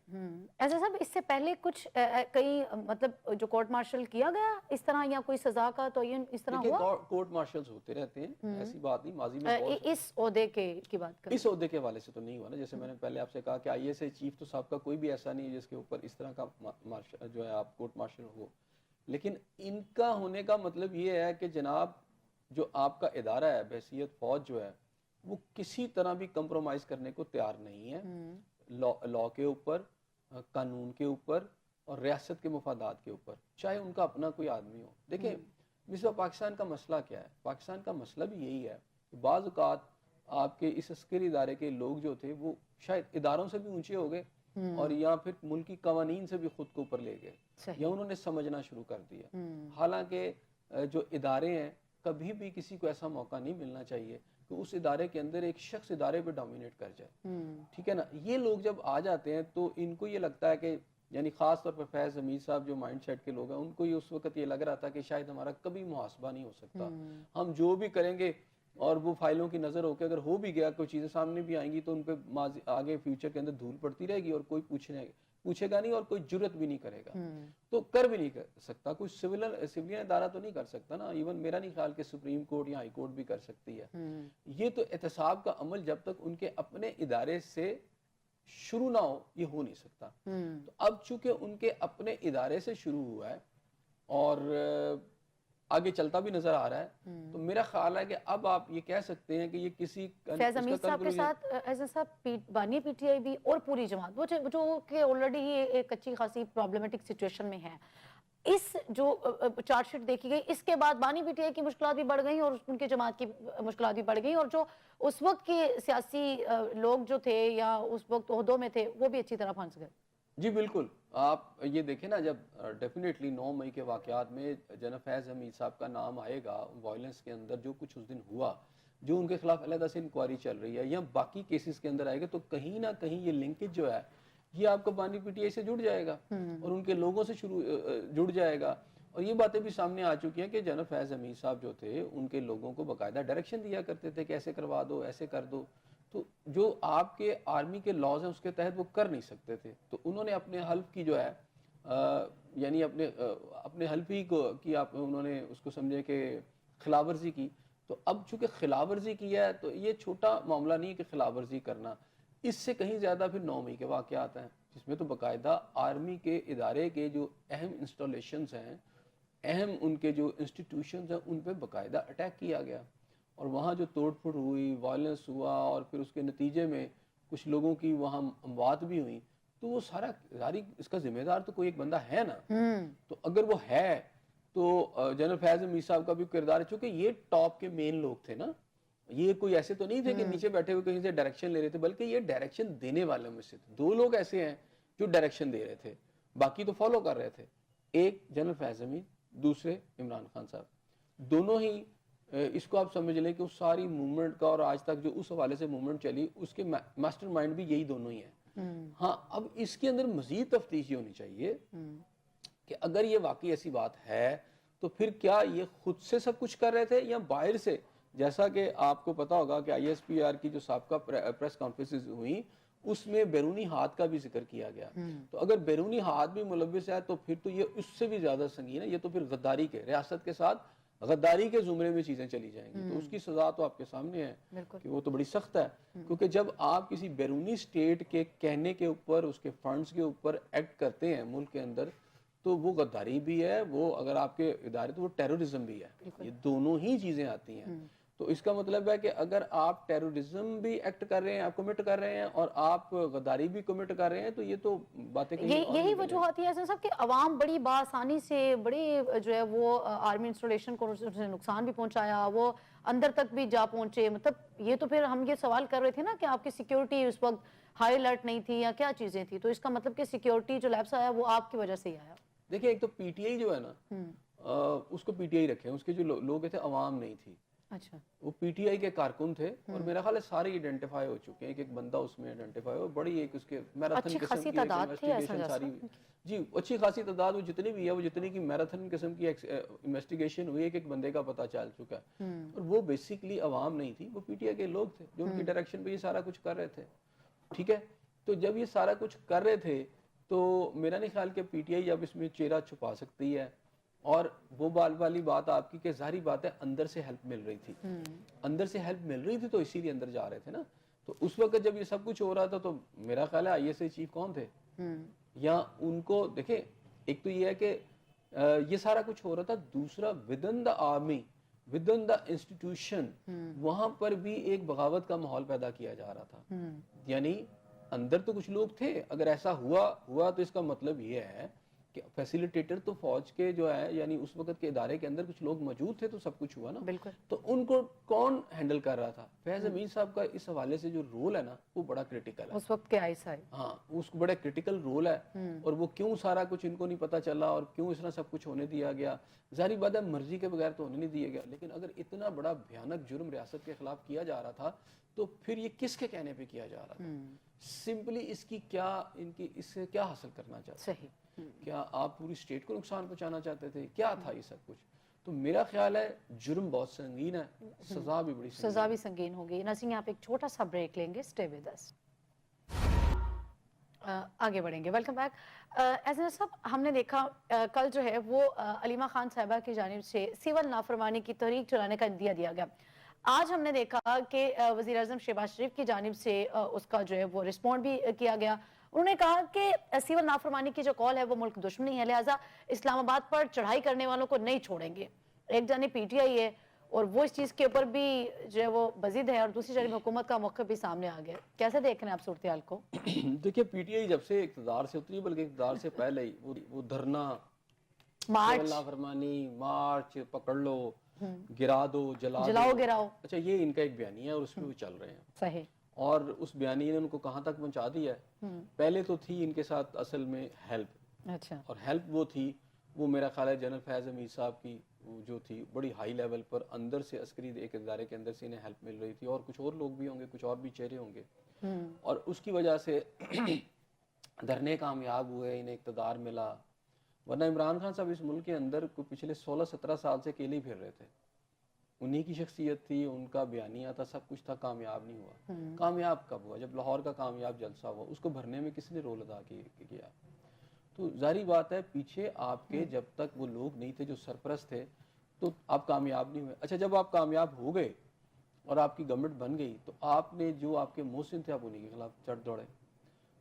ایسا صاحب اس سے پہلے کچھ کئی مطلب جو کورٹ مارشل کیا گیا اس طرح یا کوئی سزا کا تعین اس طرح ہوا؟ کورٹ مارشلز ہوتے رہتے ہیں، ایسی بات نہیں. ماضی میں اس عہدے کی بات کریں، اس عہدے کے حوالے سے تو نہیں ہوا نا. جیسے میں نے پہلے آپ سے کہا کہ آئی ایس اے چیف تو صاحب کا کوئی بھی ایسا نہیں ہے جس کے اوپر اس طرح کا جو ہے آپ کورٹ مارشل ہو. لیکن ان کا ہونے کا مطلب یہ ہے کہ جناب جو آپ کا ادارہ ہے بحیثیت فوج جو ہے وہ کسی طرح بھی کمپرومائز کرنے کو تیار نہیں ہے لا کے اوپر، قانون کے اوپر اور ریاست کے مفادات کے اوپر، چاہے ان کا اپنا کوئی آدمی ہو. دیکھیں مصباح، پاکستان کا مسئلہ کیا ہے؟ پاکستان کا مسئلہ بھی یہی ہے کہ بعض اوقات آپ کے اس عسکری ادارے کے لوگ جو تھے وہ شاید اداروں سے بھی اونچے ہو گئے اور یا پھر ملکی قوانین سے بھی خود کو اوپر لے گئے یا انہوں نے سمجھنا شروع کر دیا. حالانکہ جو ادارے ہیں کبھی بھی کسی کو ایسا موقع نہیں ملنا چاہیے کہ اس ادارے کے اندر ایک شخص ادارے پہ ڈومینیٹ کر جائے. ٹھیک ہے نا. یہ لوگ جب آ جاتے ہیں تو ان کو یہ لگتا ہے کہ یعنی خاص طور پر فیض امیر صاحب جو مائنڈ سیٹ کے لوگ ہیں ان کو یہ اس وقت یہ لگ رہا تھا کہ شاید ہمارا کبھی محاسبہ نہیں ہو سکتا، ہم جو بھی کریں گے اور وہ فائلوں کی نظر ہو کے اگر ہو بھی گیا کوئی چیزیں سامنے بھی آئیں گی تو ان پہ آگے فیوچر کے اندر دھول پڑتی رہے گی اور کوئی پوچھے گا نہیں اور کوئی جرت بھی نہیں کرے گا. تو کر بھی نہیں کر سکتا کوئی سویلین ادارہ تو نہیں کر سکتا نا. ایون میرا نہیں خیال کہ سپریم کورٹ یا ہائی کورٹ بھی کر سکتی ہے. یہ تو احتساب کا عمل جب تک ان کے اپنے ادارے سے شروع نہ ہو یہ ہو نہیں سکتا. تو اب چونکہ ان کے اپنے ادارے سے شروع ہوا ہے اور آگے چلتا بھی نظر آ رہا ہے تو میرا خیال ہے کہ اب آپ یہ کہہ سکتے ہیں کہ یہ کسی فیض امیر صاحب کے ساتھ ایسا صاحب بانی پی ٹی آئی بھی اور پوری جماعت وہ جو کہ آلریڈی ہی ایک اچھی خاصی پرابلمٹک سچویشن میں ہے، اس جو چارج شیٹ دیکھی گئی اس کے بعد بانی پی ٹی آئی کی مشکلات بھی بڑھ گئیں اور ان کے جماعت کی مشکلات بھی بڑھ گئیں اور جو اس وقت کے سیاسی لوگ جو تھے یا اس وقت عہدوں میں تھے وہ بھی اچھی طرح پھنس گئے. جی بالکل. آپ یہ دیکھیں نا جب ڈیفینیٹلی 9 مئی کے واقعات میں جناب فیض امیر صاحب کا نام آئے گا، وائلنس کے اندر جو کچھ اس دن ہوا، جو ان کے خلاف علیحدہ سے انکوائری چل رہی ہے یا باقی کیسز کے اندر آئے گا تو کہیں نہ کہیں یہ لنکیج جو ہے یہ آپ کا بانی پی ٹی آئی سے جڑ جائے گا اور ان کے لوگوں سے جڑ جائے گا. اور یہ باتیں بھی سامنے آ چکی ہیں کہ جناب فیض امیر صاحب جو تھے ان کے لوگوں کو باقاعدہ ڈائریکشن دیا کرتے تھے کہ ایسے کروا دو، ایسے کر دو. تو جو آپ کے آرمی کے لاز ہیں اس کے تحت وہ کر نہیں سکتے تھے تو انہوں نے اپنے حلف کی جو ہے یعنی اپنے حلف ہی کو کی انہوں نے اس کو سمجھے کہ خلاف ورزی کی. تو اب چونکہ خلاف ورزی کی ہے تو یہ چھوٹا معاملہ نہیں ہے کہ خلاف ورزی کرنا، اس سے کہیں زیادہ پھر 9 مئی کے واقعات ہیں جس میں تو باقاعدہ آرمی کے ادارے کے جو اہم انسٹالیشنز ہیں، اہم ان کے جو انسٹیٹیوشنز ہیں ان پہ باقاعدہ اٹیک کیا گیا اور وہاں جو توڑ پھوڑ ہوئی، وائلنس ہوا اور پھر اس کے نتیجے میں کچھ لوگوں کی وہاں اموات بھی ہوئی. تو وہ سارا اس کا ذمہ دار تو کوئی ایک بندہ ہے نا. تو اگر وہ ہے تو جنرل فیض امیر صاحب کا بھی کردار ہے چونکہ یہ ٹاپ کے مین لوگ تھے نا. یہ کوئی ایسے تو نہیں تھے کہ نیچے بیٹھے ہوئے کہیں سے ڈائریکشن لے رہے تھے بلکہ یہ ڈائریکشن دینے والے میں سے تھے. 2 لوگ ایسے ہیں جو ڈائریکشن دے رہے تھے، باقی تو فالو کر رہے تھے. ایک جنرل فیض امیر، دوسرے عمران خان صاحب. دونوں ہی اس کو آپ سمجھ لیں کہ اس ساری موومنٹ کا اور آج تک جو اس حوالے سے موومنٹ چلی اس کے ماسٹر مائنڈ بھی یہی دونوں ہی ہیں. ہاں اب اس کے اندر مزید تفتیش ہونی چاہیے کہ اگر یہ واقعی ایسی بات ہے تو پھر کیا یہ خود سے سب کچھ کر رہے تھے یا باہر سے، جیسا کہ آپ کو پتا ہوگا کہ آئی ایس پی آر کی جو سابقہ پریس کانفرنسز ہوئیں اس میں بیرونی ہاتھ کا بھی ذکر کیا گیا. تو اگر بیرونی ہاتھ بھی ملوث ہے تو پھر تو یہ اس سے بھی زیادہ سنگین ہے. یہ تو پھر غداری کے، ریاست کے ساتھ غداری کے زمرے میں چیزیں چلی جائیں گی. تو اس کی سزا تو آپ کے سامنے ہے کہ وہ تو بڑی سخت ہے کیونکہ جب آپ کسی بیرونی سٹیٹ کے کہنے کے اوپر، اس کے فنڈز کے اوپر ایکٹ کرتے ہیں ملک کے اندر تو وہ غداری بھی ہے، وہ اگر آپ کے ادارے تو وہ ٹیررزم بھی ہے. یہ دونوں ہی چیزیں آتی ہیں. تو اس کا مطلب ہے کہ اگر آپ ٹیررزم بھی ایکٹ کر رہے ہیں, آپ کمٹ کر رہے ہیں, اور آپ غداری بھی کمٹ کر رہے ہیں, تو یہ تو باتیں کہیں اور یہی وجوہات ہے صاحب کہ عوام بڑی بآسانی سے بڑی جو ہے وہ آرمی انسٹالیشن کو نقصان بھی پہنچایا, وہ اندر تک بھی جا پہنچے. مطلب یہ تو پھر ہم یہ سوال کر رہے تھے نا کہ آپ کی سیکیورٹی اس وقت ہائی الرٹ نہیں تھی یا کیا چیزیں تھی, تو اس کا مطلب کہ سیکیورٹی جو لیپس آیا وہ آپ کی وجہ سے ہی آیا. دیکھیں ایک تو پی ٹی آئی جو ہے نا, اس کو پی ٹی آئی رکھیں, اس کے جو لوگ تھے عوام نہیں تھی. اچھا, وہ پی ٹی آئی کے کارکن تھے, اور میرا خیال ہے سارے آئیڈینٹیفائی ہو چکے ہیں, ایک بندہ اس میں آئیڈینٹیفائی ہو, بڑی ایک اس کے میراتھن قسم کی انویسٹیگیشن ساری ہوئی. جی اچھی خاصی تعداد, وہ جتنی بھی ہے وہ جتنی کی میراتھن قسم کی انویسٹیگیشن ہوئی, ایک بندے کا پتہ چل چکا ہے. اور وہ بیسیکلی عوام نہیں تھی, وہ پی ٹی آئی کے لوگ تھے جو ان کی ڈائریکشن پہ یہ سارا کچھ کر رہے تھے. ٹھیک ہے, تو جب یہ سارا کچھ کر رہے تھے تو میرا نہیں خیال کہ پی ٹی آئی اب اس میں چہرہ چھپا سکتی ہے. اور وہ والی بات آپ کی کہ ظاہری بات ہے اندر سے ہیلپ مل رہی تھی, اندر سے ہیلپ مل رہی تھی تو اسی لیے اندر جا رہے تھے نا. تو اس وقت جب یہ سب کچھ ہو رہا تھا تو میرا خیال ہے آئی ایس آئی چیف کون تھے, یا ان کو دیکھیں, ایک تو یہ ہے کہ یہ سارا کچھ ہو رہا تھا, دوسرا ودن دا آرمی ودن دا انسٹیٹیوشن وہاں پر بھی ایک بغاوت کا ماحول پیدا کیا جا رہا تھا. یعنی اندر تو کچھ لوگ تھے, اگر ایسا ہوا تو اس کا مطلب یہ ہے کہ فیسیلیٹیٹر تو فوج کے جو ہے یعنی اس وقت کے ادارے کے اندر کچھ لوگ موجود تھے, تو سب کچھ ہوا نا. بالکل. تو ان کو کون ہینڈل کر رہا تھا؟ فیض امین صاحب کا اس حوالے سے جو رول ہے نا وہ بڑا کرٹیکل ہے اس وقت کے ISI. ہاں, اس کو بڑا کرٹیکل رول ہے, اور وہ کیوں سارا کچھ ان کو نہیں پتا چلا اور کیوں اس طرح سب کچھ ہونے دیا گیا. ظاہری بات ہے مرضی کے بغیر تو ہونے نہیں دیا گیا, لیکن اگر اتنا بڑا بھیانک جرم ریاست کے خلاف کیا جا رہا تھا تو پھر یہ کس کے کہنے پہ کیا جا رہا تھا؟ سمپلی اس کی کیا, ان کی اس سے کیا حاصل کرنا چاہتے ہیں؟ صحیح. کیا آپ پوری اسٹیٹ کو نقصان پہنچانا چاہتے تھے؟ کیا تھا یہ سب کچھ؟ تو میرا خیال ہے جرم بہت سنگین ہے, سزا بھی بڑی سنگین, سزا بھی سنگین ہوگی. ناظرین یہاں پہ ایک چھوٹا سا بریک لیں گے, اسٹے ود اس. آگے بڑھیں گے. Welcome back. ایزنر صاحب, ہم نے دیکھا کل جو ہے وہ علیمہ خان صاحبہ کی جانب سے سول نافرمانی کی تحریک چلانے کا عندیہ دیا گیا. آج ہم نے دیکھا کہ وزیر اعظم شہباز شریف کی جانب سے اس کا جو ہے وہ رسپونڈ بھی کیا گیا. انہوں نے کہا کہ سول نافرمانی کی جو کال ہے وہ ملک دشمنی ہے, لہٰذا اسلام آباد پر چڑھائی کرنے والوں کو نہیں چھوڑیں گے. ایک جانب پی ٹی آئی ہے اور وہ اس چیز کے اوپر بھی جو ہے وہ بزد ہے, اور دوسری جانب حکومت کا موقف بھی سامنے آ گیا. کیسے دیکھ رہے ہیں آپ صورتحال کو؟ دیکھیے پی ٹی آئی جب سے اقتدار سے اتری, بلکہ اقتدار سے پہلے ہی وہ دھرنا, مارچ, نافرمانی, مارچ, پکڑ لو, گرا دو, جلاؤ گراؤ, اچھا یہ ان کا ایک بیانیہ ہے اور اس پہ وہ چل رہے ہیں. صحیح. اور اس بیانیے نے ان کو کہاں تک پہنچا دیا ہے؟ پہلے تو تھی ان کے ساتھ اصل میں ہیلپ, اچھا, اور ہیلپ وہ تھی, وہ میرا خیال ہے جنرل فیض امین صاحب کی جو تھی بڑی ہائی لیول پر اندر سے عسکری ایک ادارے کے اندر سے انہیں ہیلپ مل رہی تھی, اور کچھ اور لوگ بھی ہوں گے, کچھ اور بھی چہرے ہوں گے, اور اس کی وجہ سے دھرنے کامیاب ہوئے, انہیں اقتدار ملا. ورنہ عمران خان صاحب اس ملک کے اندر کوئی پچھلے 16-17 سال سے اکیلے ہی پھر رہے تھے. انہی کی شخصیت تھی, ان کا بیانیہ تھا, سب کچھ تھا, کامیاب نہیں ہوا. کامیاب کب ہوا؟ جب لاہور کا کامیاب جلسہ ہوا, اس کو بھرنے میں کس نے رول ادا کیا؟ تو ظاہری بات ہے پیچھے آپ کے جب تک وہ لوگ نہیں تھے جو سرپرست تھے تو آپ کامیاب نہیں ہوئے. اچھا جب آپ کامیاب ہو گئے اور آپ کی گورنمنٹ بن گئی تو آپ نے جو آپ کے محسن تھے آپ انہیں کے خلاف چڑھ دوڑے.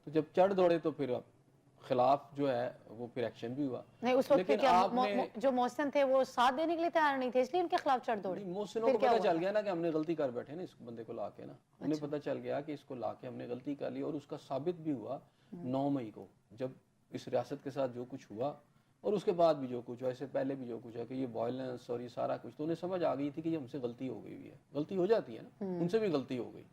تو جب چڑھ دوڑے تو پھر آپ خلاف جو ہے وہ پھر ایکشن بھی ہوا. نہیں اس وقت کیا جو محسن تھے وہ ساتھ دینے کے لیے تیار نہیں تھے, اس لیے ان کے خلاف چڑھ دوڑے؟ محسنوں کو پتہ چل گیا نا کہ ہم نے غلطی کر بیٹھے نا اس بندے کو لا کے نا, انہیں پتہ چل گیا کہ اس کو لا کے ہم نے غلطی کر لی, اور اس کا ثابت بھی ہوا 9 مئی کو جب اس ریاست کے ساتھ جو کچھ ہوا, اور اس کے بعد بھی جو کچھ ہوا, اس سے پہلے بھی جو کچھ ہے کہ یہ وائلنس اور یہ سارا کچھ, تو انہیں سمجھ آ گئی تھی کہ یہ ہم سے غلطی ہو گئی ہے. غلطی ہو جاتی ہے نا, ان سے بھی غلطی ہو گئی.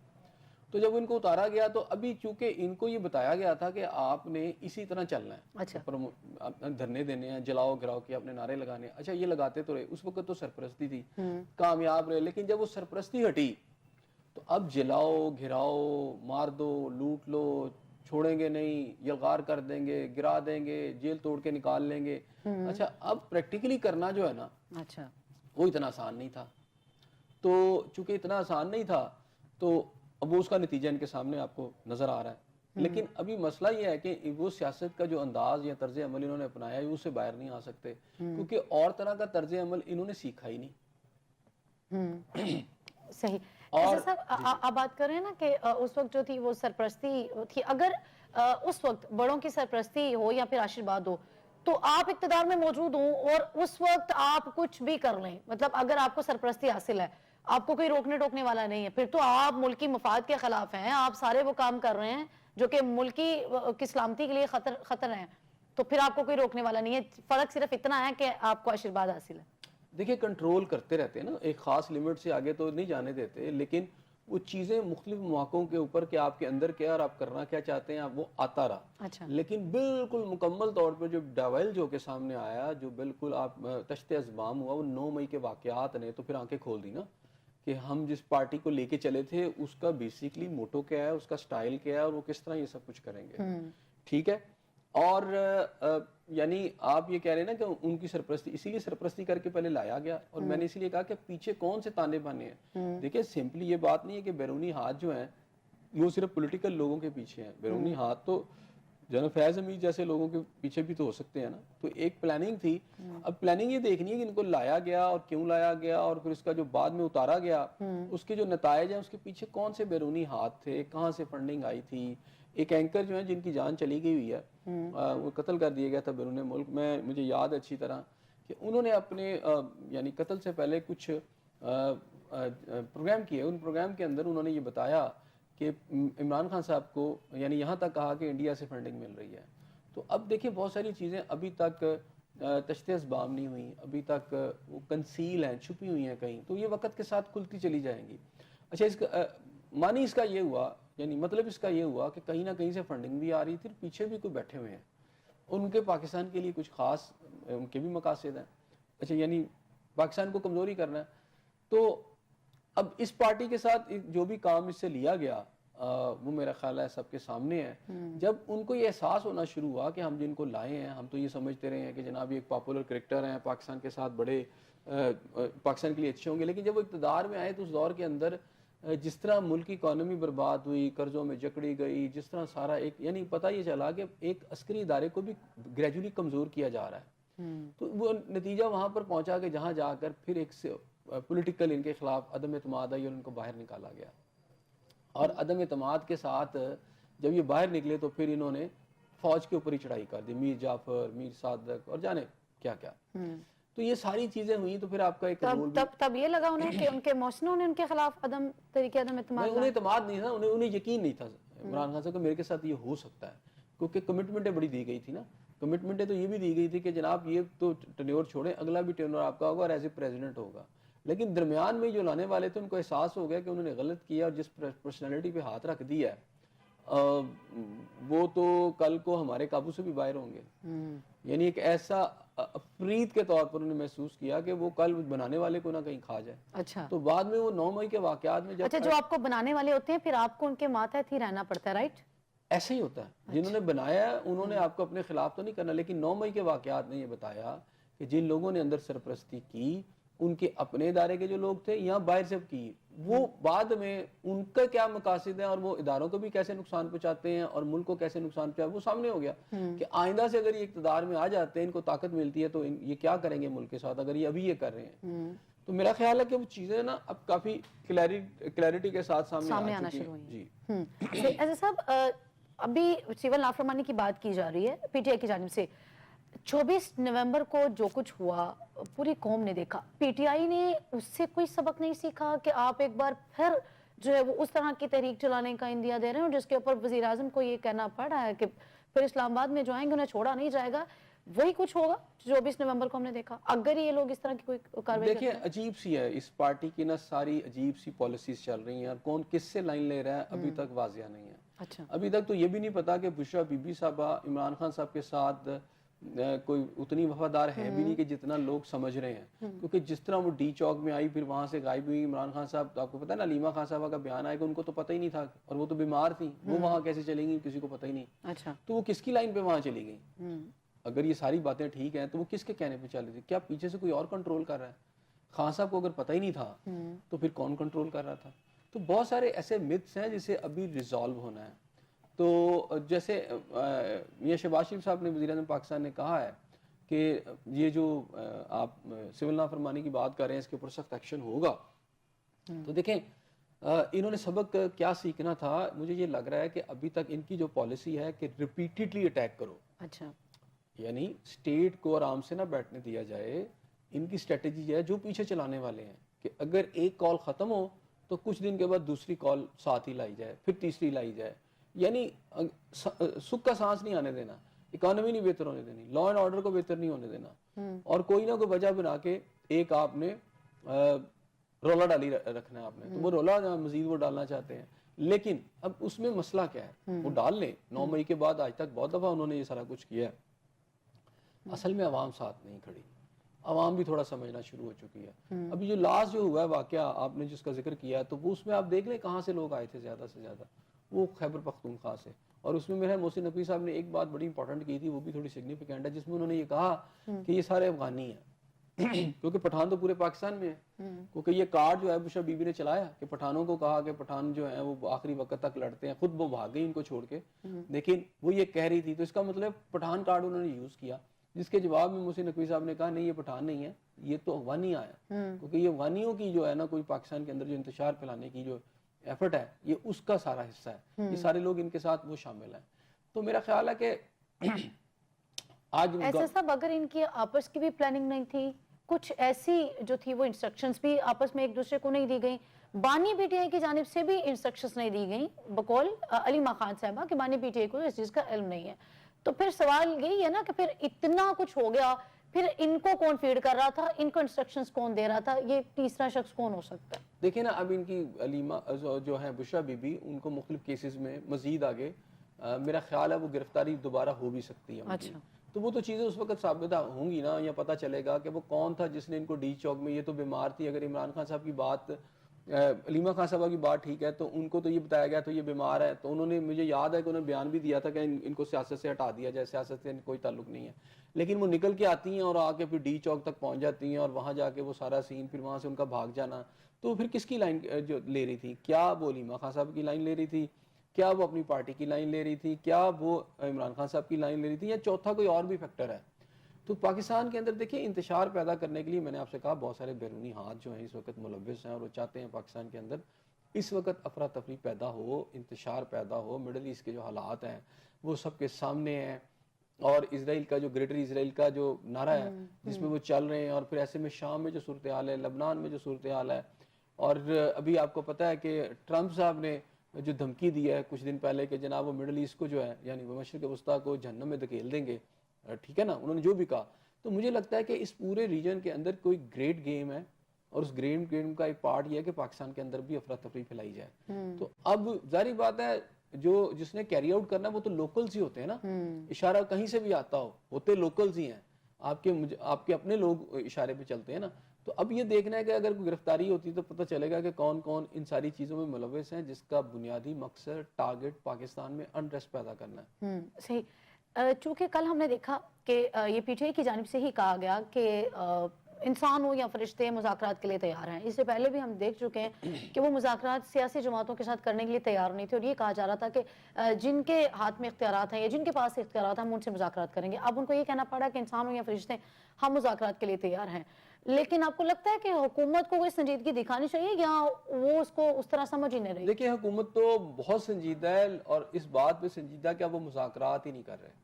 تو جب ان کو اتارا گیا تو ابھی چونکہ ان کو یہ بتایا گیا تھا کہ آپ نے اسی طرح چلنا ہے, دھرنے دینے ہیں, جلاؤ گراؤ کے اپنے نعرے لگانے. اچھا یہ لگاتے تو رہے, اس وقت تو سرپرستی تھی, کامیاب رہے, لیکن جب وہ سرپرستی ہٹی تو اب جلاؤ گھراؤ, مار دو, لوٹ لو, چھوڑیں گے نہیں, یلغار کر دیں گے, گرا دیں گے, جیل توڑ کے نکال لیں گے. اچھا اب پریکٹیکلی کرنا جو ہے نا وہ اتنا آسان نہیں تھا. تو چونکہ اتنا آسان نہیں تھا تو اب اس کا نتیجہ ان کے سامنے آپ کو نظر آ رہا ہے. لیکن ابھی مسئلہ یہ ہے کہ وہ سیاست کا جو انداز یا طرز عمل انہوں نے اپنایا ہے اس سے باہر نہیں آ سکتے, کیونکہ اور طرح کا طرز عمل انہوں نے سیکھا ہی نہیں. صحیح. صاحب آپ بات کر رہے ہیں نا کہ اس وقت جو تھی وہ سرپرستی تھی, اگر اس وقت بڑوں کی سرپرستی ہو یا پھر آشرواد ہو تو آپ اقتدار میں موجود ہوں اور اس وقت آپ کچھ بھی کر لیں, مطلب اگر آپ کو سرپرستی حاصل ہے آپ کو کوئی روکنے ٹوکنے والا نہیں ہے. پھر تو آپ ملکی مفاد کے خلاف ہیں, آپ سارے وہ کام کر رہے ہیں جو کہ ملکی کی سلامتی کے لیے خطر ہیں, تو پھر آپ کو کوئی روکنے والا نہیں ہے. فرق صرف اتنا ہے کہ آپ کو آشیرواد حاصل ہے. دیکھیں کنٹرول کرتے رہتے ہیں نا, ایک خاص لمٹ سے آگے تو نہیں جانے دیتے, لیکن وہ چیزیں مختلف مواقعوں کے اوپر کہ آپ کے اندر کیا اور آپ کرنا کیا چاہتے ہیں وہ آتا رہا. اچھا, لیکن بالکل مکمل طور پر جو ڈاویل جو کے سامنے آیا, جو بالکل آپ تشت ازبام ہوا, وہ 9 مئی کے واقعات نے تو پھر آنکھیں کھول دی نا کہ ہم جس پارٹی کو لے کے چلے تھے اس کا بیسیکلی موٹو کیا ہے, اس کا سٹائل کیا ہے, اور وہ کس طرح یہ سب کچھ کریں گے. ٹھیک ہے, اور یعنی آپ یہ کہہ رہے ہیں نا کہ ان کی سرپرستی, اسی لیے سرپرستی کر کے پہلے لایا گیا, اور میں نے اسی لیے کہا کہ پیچھے کون سے تانے بانے ہیں. دیکھیں سمپلی یہ بات نہیں ہے کہ بیرونی ہاتھ جو ہیں وہ صرف پولیٹیکل لوگوں کے پیچھے ہیں. بیرونی ہاتھ تو جناب فیض حمید جیسے لوگوں کے پیچھے بھی تو ہو سکتے ہیں نا. تو ایک پلاننگ تھی. اب پلاننگ یہ دیکھنی ہے کہ ان کو لایا گیا اور کیوں لایا گیا, اور پھر اس کا جو بعد میں اتارا گیا اس کے جو نتائج ہیں اس کے پیچھے کون سے بیرونی ہاتھ تھے, کہاں سے فنڈنگ آئی تھی. ایک اینکر جو ہیں جن کی جان چلی گئی ہوئی ہے, وہ قتل کر دیا گیا تھا بیرون ملک. مجھے یاد ہے اچھی طرح کہ انہوں نے اپنے یعنی قتل سے پہلے کچھ پروگرام کیے. ان پروگرام کے اندر انہوں نے یہ بتایا کہ عمران خان صاحب کو یعنی یہاں تک کہا کہ انڈیا سے فنڈنگ مل رہی ہے. تو اب دیکھیں بہت ساری چیزیں ابھی تک تشت اسباب نہیں ہوئی, ابھی تک وہ کنسیل ہیں, چھپی ہوئی ہیں کہیں, تو یہ وقت کے ساتھ کھلتی چلی جائیں گی. اچھا, اس کا معنی اس کا یہ ہوا, یعنی مطلب اس کا یہ ہوا کہ کہیں نہ کہیں سے فنڈنگ بھی آ رہی تھی, پیچھے بھی کوئی بیٹھے ہوئے ہیں, ان کے پاکستان کے لیے کچھ خاص ان کے بھی مقاصد ہیں. اچھا, یعنی پاکستان کو کمزوری کرنا ہے. تو اب اس پارٹی کے ساتھ جو بھی کام اس سے لیا گیا وہ میرا خیال ہے سب کے سامنے ہے. جب ان کو یہ احساس ہونا شروع ہوا کہ ہم جن کو لائے ہیں, ہم تو یہ سمجھتے رہے ہیں کہ جناب یہ ایک پاپولر کریکٹر ہیں, پاکستان کے ساتھ بڑے پاکستان کے لیے اچھے ہوں گے, لیکن جب وہ اقتدار میں آئے تو اس دور کے اندر جس طرح ملک کی اکانومی برباد ہوئی, قرضوں میں جکڑی گئی, جس طرح سارا ایک یعنی پتہ یہ چلا کہ ایک عسکری ادارے کو بھی گریجولی کمزور کیا جا رہا ہے. تو وہ نتیجہ وہاں پر پہنچا کہ جہاں جا کر پھر ایک پولیٹیکل ان کے خلاف عدم اعتماد آئی اور ان کو باہر نکالا گیا. اور عدم اعتماد کے ساتھ جب یہ باہر نکلے تو پھر انہوں نے فوج کے اوپر ہی چڑھائی کر دی, میر جعفر, میر صادق اور جانے کیا کیا. تو یہ ساری چیزیں ہوئیں. تو پھر آپ کا ایک رول تب یہ لگا انہیں کہ ان کے محسنوں نے ان کے خلاف عدم اعتماد, انہیں اعتماد نہیں تھا, انہیں یقین نہیں تھا عمران خان صاحب کو میرے کے ساتھ یہ ہو سکتا ہے, کیونکہ کمٹمنٹیں بڑی دی گئی تھی نا. کمٹمنٹیں تو یہ بھی دی گئی تھی کہ جناب یہ تو ٹینیور چھوڑیں, اگلا بھی ٹینیور آپ کا ہوگا اور ایز اے پریزیڈنٹ ہوگا. لیکن درمیان میں جو لانے والے تھے ان کو احساس ہو گیا کہ انہوں نے غلط کیا, اور جس پرسنالٹی پہ ہاتھ رکھ دیا ہے وہ تو کل کو ہمارے قابو سے بھی باہر ہوں گے. یعنی ایک ایسا افریت کے طور پر انہوں نے محسوس کیا کہ وہ کل بنانے والے کو نہ کہیں کھا جائے. اچھا, تو بعد میں وہ 9 مئی کے واقعات میں اچھا, جو آپ کو بنانے والے ہوتے ہیں پھر آپ کو ان کے ماتحت ہی رہنا پڑتا ہے, رائٹ؟ ایسے ہی ہوتا ہے. جنہوں نے بنایا ہے انہوں نے آپ کو اپنے خلاف تو نہیں کرنا, لیکن 9 مئی کے واقعات نے یہ بتایا کہ جن لوگوں نے اندر سرپرستی کی ان کے اپنے ادارے کے جو لوگ تھے یا باہر سے کی, وہ بعد میں ان کا کیا مقاصد ہیں اور وہ اداروں کو بھی کیسے نقصان پہنچاتے ہیں اور ملک کو کیسے نقصان پہنچاتے, وہ سامنے ہو گیا. کہ آئندہ سے اگر یہ اقتدار میں آ جاتے ہیں, ان کو طاقت ملتی ہے, تو یہ کیا کریں گے ملک کے ساتھ اگر یہ ابھی یہ کر رہے ہیں. تو میرا خیال ہے کہ وہ چیزیں نا اب کافی کلیئرٹی کے ساتھ سامنے آنا شروع ہوئی. جی ایسا صاحب, ابھی سول نافرمانی کی بات کی جا رہی ہے پی ٹی آئی کی جانب سے. 24 نومبر کو جو کچھ ہوا پوری قوم نے دیکھا, پی ٹی آئی نے اس سے کوئی سبق نہیں سیکھا کہ آپ ایک بار پھر جو ہے وہ اس طرح کی تحریک چلانے کا اندیا دے رہے ہیں, اور جس کے اوپر وزیر اعظم کو یہ کہنا پڑ رہا ہے کہ پھر اسلام آباد میں جو آئیں گے انہیں چھوڑا نہیں جائے گا. وہی کچھ ہوگا 24 نومبر کو ہم نے دیکھا, اگر یہ لوگ اس طرح کی کوئی کارروائی دیکھیں عجیب سی ہے اس پارٹی کی نا, ساری عجیب سی پالیسیز چل رہی ہیں, اور کون کس سے لائن لے رہا ہے ابھی تک واضح نہیں ہے. اچھا, ابھی تک تو یہ بھی نہیں پتا کہ بشرا بی بی صاحبہ عمران خان صاحب کے ساتھ کوئی اتنی وفادار ہے بھی نہیں کہ جتنا لوگ سمجھ رہے ہیں. کیونکہ جس طرح وہ ڈی چوک میں آئی پھر وہاں سے غائب ہوئی عمران خان صاحب, آپ کو پتا ہے نا علیمہ خان صاحبہ کا بیان آئے کہ ان کو تو پتہ ہی نہیں تھا, اور وہ تو بیمار تھیں, وہ وہاں کیسے چلیں گی کسی کو پتہ ہی نہیں. اچھا, تو وہ کس کی لائن پہ وہاں چلی گئی؟ اگر یہ ساری باتیں ٹھیک ہیں تو وہ کس کے کہنے پہ چل رہی تھی؟ کیا پیچھے سے کوئی اور کنٹرول کر رہا ہے؟ خان صاحب کو اگر پتہ ہی نہیں تھا تو پھر کون کنٹرول کر رہا تھا؟ تو بہت سارے ایسے متس ہیں جسے ابھی ریزالو ہونا ہے. تو جیسے میاں شہباز شریف صاحب نے وزیر اعظم پاکستان نے کہا ہے کہ یہ جو آپ سول نافرمانی کی بات کر رہے ہیں اس کے اوپر سخت ایکشن ہوگا. تو دیکھیں انہوں نے سبق کیا سیکھنا تھا, مجھے یہ لگ رہا ہے کہ ابھی تک ان کی جو پالیسی ہے کہ ریپیٹڈلی اٹیک کرو, اچھا, یعنی اسٹیٹ کو آرام سے نہ بیٹھنے دیا جائے. ان کی اسٹریٹجی ہے جو پیچھے چلانے والے ہیں کہ اگر ایک کال ختم ہو تو کچھ دن کے بعد دوسری کال ساتھ ہی لائی جائے, پھر تیسری لائی جائے, یعنی سکھ کا سانس نہیں آنے دینا, اکانومی نہیں بہتر ہونے دینی, لا اینڈ آرڈر کو بہتر نہیں ہونے دینا, اور کوئی نہ کوئی وجہ بنا کے ایک آپ نے رولا ڈالی رکھنا ہے آپ نے, تو وہ رولا مزید وہ ڈالنا چاہتے ہیں. لیکن اب اس میں مسئلہ کیا ہے, وہ ڈال لیں, 9 مئی کے بعد آج تک بہت دفعہ انہوں نے یہ سارا کچھ کیا ہے, اصل میں عوام ساتھ نہیں کھڑی, عوام بھی تھوڑا سمجھنا شروع ہو چکی ہے. ابھی جو لاسٹ جو ہوا ہے واقعہ آپ نے جس کا ذکر کیا ہے, تو وہ اس میں آپ دیکھ لیں کہاں سے لوگ آئے تھے زیادہ سے زیادہ, وہ خیبر پختونخوا سے, اور اس میں میرا محسن نقوی صاحب نے ایک بات بڑی امپورٹنٹ کی تھی, وہ بھی تھوڑی سگنیفیکینٹ ہے, جس میں انہوں نے یہ کہا کہ یہ سارے افغانی ہیں کیونکہ پٹھان تو پورے پاکستان میں ہے, کیونکہ یہ کارڈ جو ہے بشرا بی بی نے چلایا کہ پٹھانوں کو کہا کہ پٹھان جو ہیں وہ آخری وقت تک لڑتے ہیں, خود وہ بھاگ گئی ان کو چھوڑ کے, لیکن وہ یہ کہہ رہی تھی, تو اس کا مطلب پٹھان کارڈ انہوں نے یوز کیا, جس کے جواب میں محسن نقوی صاحب نے کہا نہیں یہ پٹھان نہیں ہے, یہ تو افغانی آیا, کیونکہ یہ افغانیوں کی جو ہے نا کوئی پاکستان کے اندر جو انتشار پھیلانے کی جو ایفرٹ ہے یہ اس کا سارا حصہ ہے, یہ سارے لوگ ان کے ساتھ وہ شامل ہیں. تو میرا خیال ہے کہ آج ایسا صاحب اگر ان کی آپس کی بھی پلاننگ نہیں تھی, کچھ ایسی جو تھی وہ انسٹرکشنز بھی آپس میں ایک دوسرے کو نہیں دی گئیں, بانی پی ٹی آئی کی جانب سے بھی انسٹرکشنز نہیں دی گئیں بقول علیمہ خان صاحبہ کہ بانی پی ٹی آئی کو اس چیز کا علم نہیں ہے, تو پھر سوال یہی ہے نا کہ پھر اتنا کچھ ہو گیا, پھر ان کو کون فیڈ کر رہا تھا, ان کو انسٹرکشنز کون دے رہا تھا, یہ تیسرا شخص کون ہو سکتا ہے؟ دیکھیں نا, اب ان کی علیمہ جو ہے بشرا بی بی, ان کو مختلف کیسز میں مزید آگے میرا خیال ہے وہ گرفتاری دوبارہ ہو بھی سکتی ہے. اچھا, تو وہ تو چیزیں اس وقت ثابت ہوں گی نا, یا پتہ چلے گا کہ وہ کون تھا جس نے ان کو ڈی چوک میں, یہ تو بیمار تھی, اگر عمران خان صاحب کی بات, علیمہ خان صاحبہ کی بات ٹھیک ہے, تو ان کو تو یہ بتایا گیا تو یہ بیمار ہے, تو انہوں نے, مجھے یاد ہے کہ انہوں نے بیان بھی دیا تھا کہ ان کو سیاست سے ہٹا دیا جائے, سیاست سے کوئی تعلق نہیں ہے, لیکن وہ نکل کے آتی ہیں اور آ کے پھر ڈی چوک تک پہنچ جاتی ہیں, اور وہاں جا کے وہ سارا سین, پھر وہاں سے ان کا بھاگ جانا, تو پھر کس کی لائن جو لے رہی تھی, کیا وہ علیمہ خان صاحب کی لائن لے رہی تھی, کیا وہ اپنی پارٹی کی لائن لے رہی تھی, کیا وہ عمران خان صاحب کی لائن لے رہی تھی, یا چوتھا کوئی اور بھی فیکٹر ہے؟ تو پاکستان کے اندر دیکھیں انتشار پیدا کرنے کے لیے میں نے آپ سے کہا بہت سارے بیرونی ہاتھ جو ہیں اس وقت ملوث ہیں, اور وہ چاہتے ہیں پاکستان کے اندر اس وقت افراتفری پیدا ہو, انتشار پیدا ہو, مڈل ایسٹ کے جو حالات ہیں وہ سب کے سامنے ہیں, اور اسرائیل کا جو گریٹر اسرائیل کا جو نعرہ ہے جس میں وہ چل رہے ہیں, اور پھر ایسے میں شام میں جو صورتحال ہے, لبنان میں جو صورتحال ہے, اور ابھی آپ کو پتہ ہے کہ ٹرمپ صاحب نے جو دھمکی دی ہے کچھ دن پہلے کہ جناب وہ مڈل ایسٹ کو جو ہے یعنی وہ مشرق وسطیٰ کو جہنم میں دھکیل دیں گے, ٹھیک ہے نا, انہوں نے جو بھی کہا, تو مجھے لگتا ہے کہ اس پورے ریجن کے اندر کوئی گریٹ گیم ہے, اور اس گریٹ گیم کا ایک پارٹ یہ ہے کہ پاکستان کے اندر بھی افراتفری پھیلائی جائے. تو اب ظاہری بات ہے جو جس نے کیری آؤٹ کرنا وہ تو لوکلز ہی ہوتے ہیں نا, اشارہ کہیں سے بھی آتا ہو, ہوتے لوکلز ہی ہیں, آپ کے اپنے لوگ اشارے پہ چلتے ہیں نا. تو اب یہ دیکھنا ہے کہ اگر کوئی گرفتاری ہوتی تو پتہ چلے گا کہ کون کون ان ساری چیزوں میں ملوث ہیں, جس کا بنیادی مقصد ٹارگٹ پاکستان میں انریسٹ پیدا کرنا ہے. صحیح. چونکہ کل ہم نے دیکھا کہ یہ پی ٹی آئی کی جانب سے ہی کہا گیا کہ انسان ہو یا فرشتے مذاکرات کے لیے تیار ہیں. اس سے پہلے بھی ہم دیکھ چکے ہیں کہ وہ مذاکرات سیاسی جماعتوں کے ساتھ کرنے کے لیے تیار نہیں تھے, اور یہ کہا جا رہا تھا کہ جن کے ہاتھ میں اختیارات ہیں یا جن کے پاس اختیارات ہیں ہم ان سے مذاکرات کریں گے. اب ان کو یہ کہنا پڑا کہ انسان ہو یا فرشتے ہم مذاکرات کے لیے تیار ہیں. لیکن آپ کو لگتا ہے کہ حکومت کو کوئی سنجیدگی دکھانی چاہیے یا وہ اس کو اس طرح سمجھ ہی نہیں رہی؟ دیکھیں حکومت تو بہت سنجیدہ ہے, اور اس بات پہ سنجیدہ کہ اب وہ مذاکرات ہی نہیں کر رہے.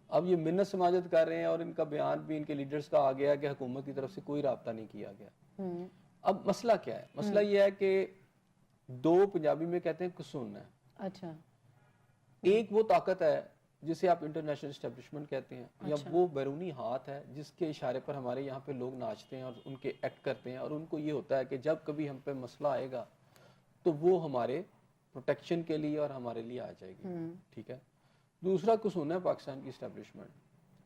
اب یہ منت سماجت کر رہے ہیں, اور ان کا بیان بھی ان کے لیڈرز کا آ گیا کہ حکومت کی طرف سے کوئی رابطہ نہیں کیا گیا. اب مسئلہ کیا ہے؟ مسئلہ یہ ہے کہ دو پنجابی میں کہتے ہیں قصون ہے. اچھا. ایک وہ طاقت ہے جسے آپ انٹرنیشنل اسٹیبلشمنٹ کہتے ہیں, یا وہ بیرونی ہاتھ ہے جس کے اشارے پر ہمارے یہاں پہ لوگ ناچتے ہیں اور ان کے ایکٹ کرتے ہیں, اور ان کو یہ ہوتا ہے کہ جب کبھی ہم پہ مسئلہ آئے گا تو وہ ہمارے پروٹیکشن کے لیے اور ہمارے لیے آ جائے گی. ٹھیک ہے. دوسرا قصون ہے پاکستان کی اسٹیبلشمنٹ,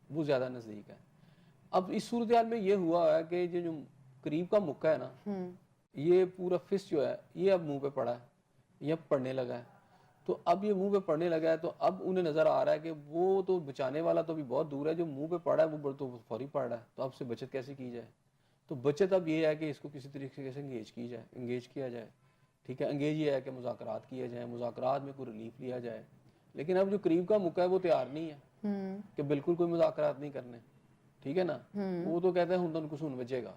وہ زیادہ نزدیک ہے. اب اس صورتحال میں یہ ہوا ہے کہ جو قریب کا مکہ ہے نا, یہ پورا فس جو ہے یہ اب منہ پہ پڑا ہے, یہ اب پڑھنے لگا ہے. تو اب یہ منہ پہ پڑھنے لگا ہے, تو اب انہیں نظر آ رہا ہے کہ وہ تو بچانے والا تو بھی بہت دور ہے, جو منہ پہ پڑا ہے وہ تو فوری پڑ رہا ہے, تو اب سے بچت کیسے کی جائے؟ تو بچت اب یہ ہے کہ اس کو کسی طریقے سے انگیج کیا جائے. ٹھیک ہے. انگیج یہ ہے کہ مذاکرات کیے جائیں, مذاکرات میں کوئی ریلیف لیا جائے. لیکن اب جو قریب کا مکہ ہے وہ تیار نہیں ہے کہ بالکل کوئی مذاکرات نہیں کرنے. ٹھیک ہے نا, وہ تو کہتے ہیں ہن قصون بچے گا.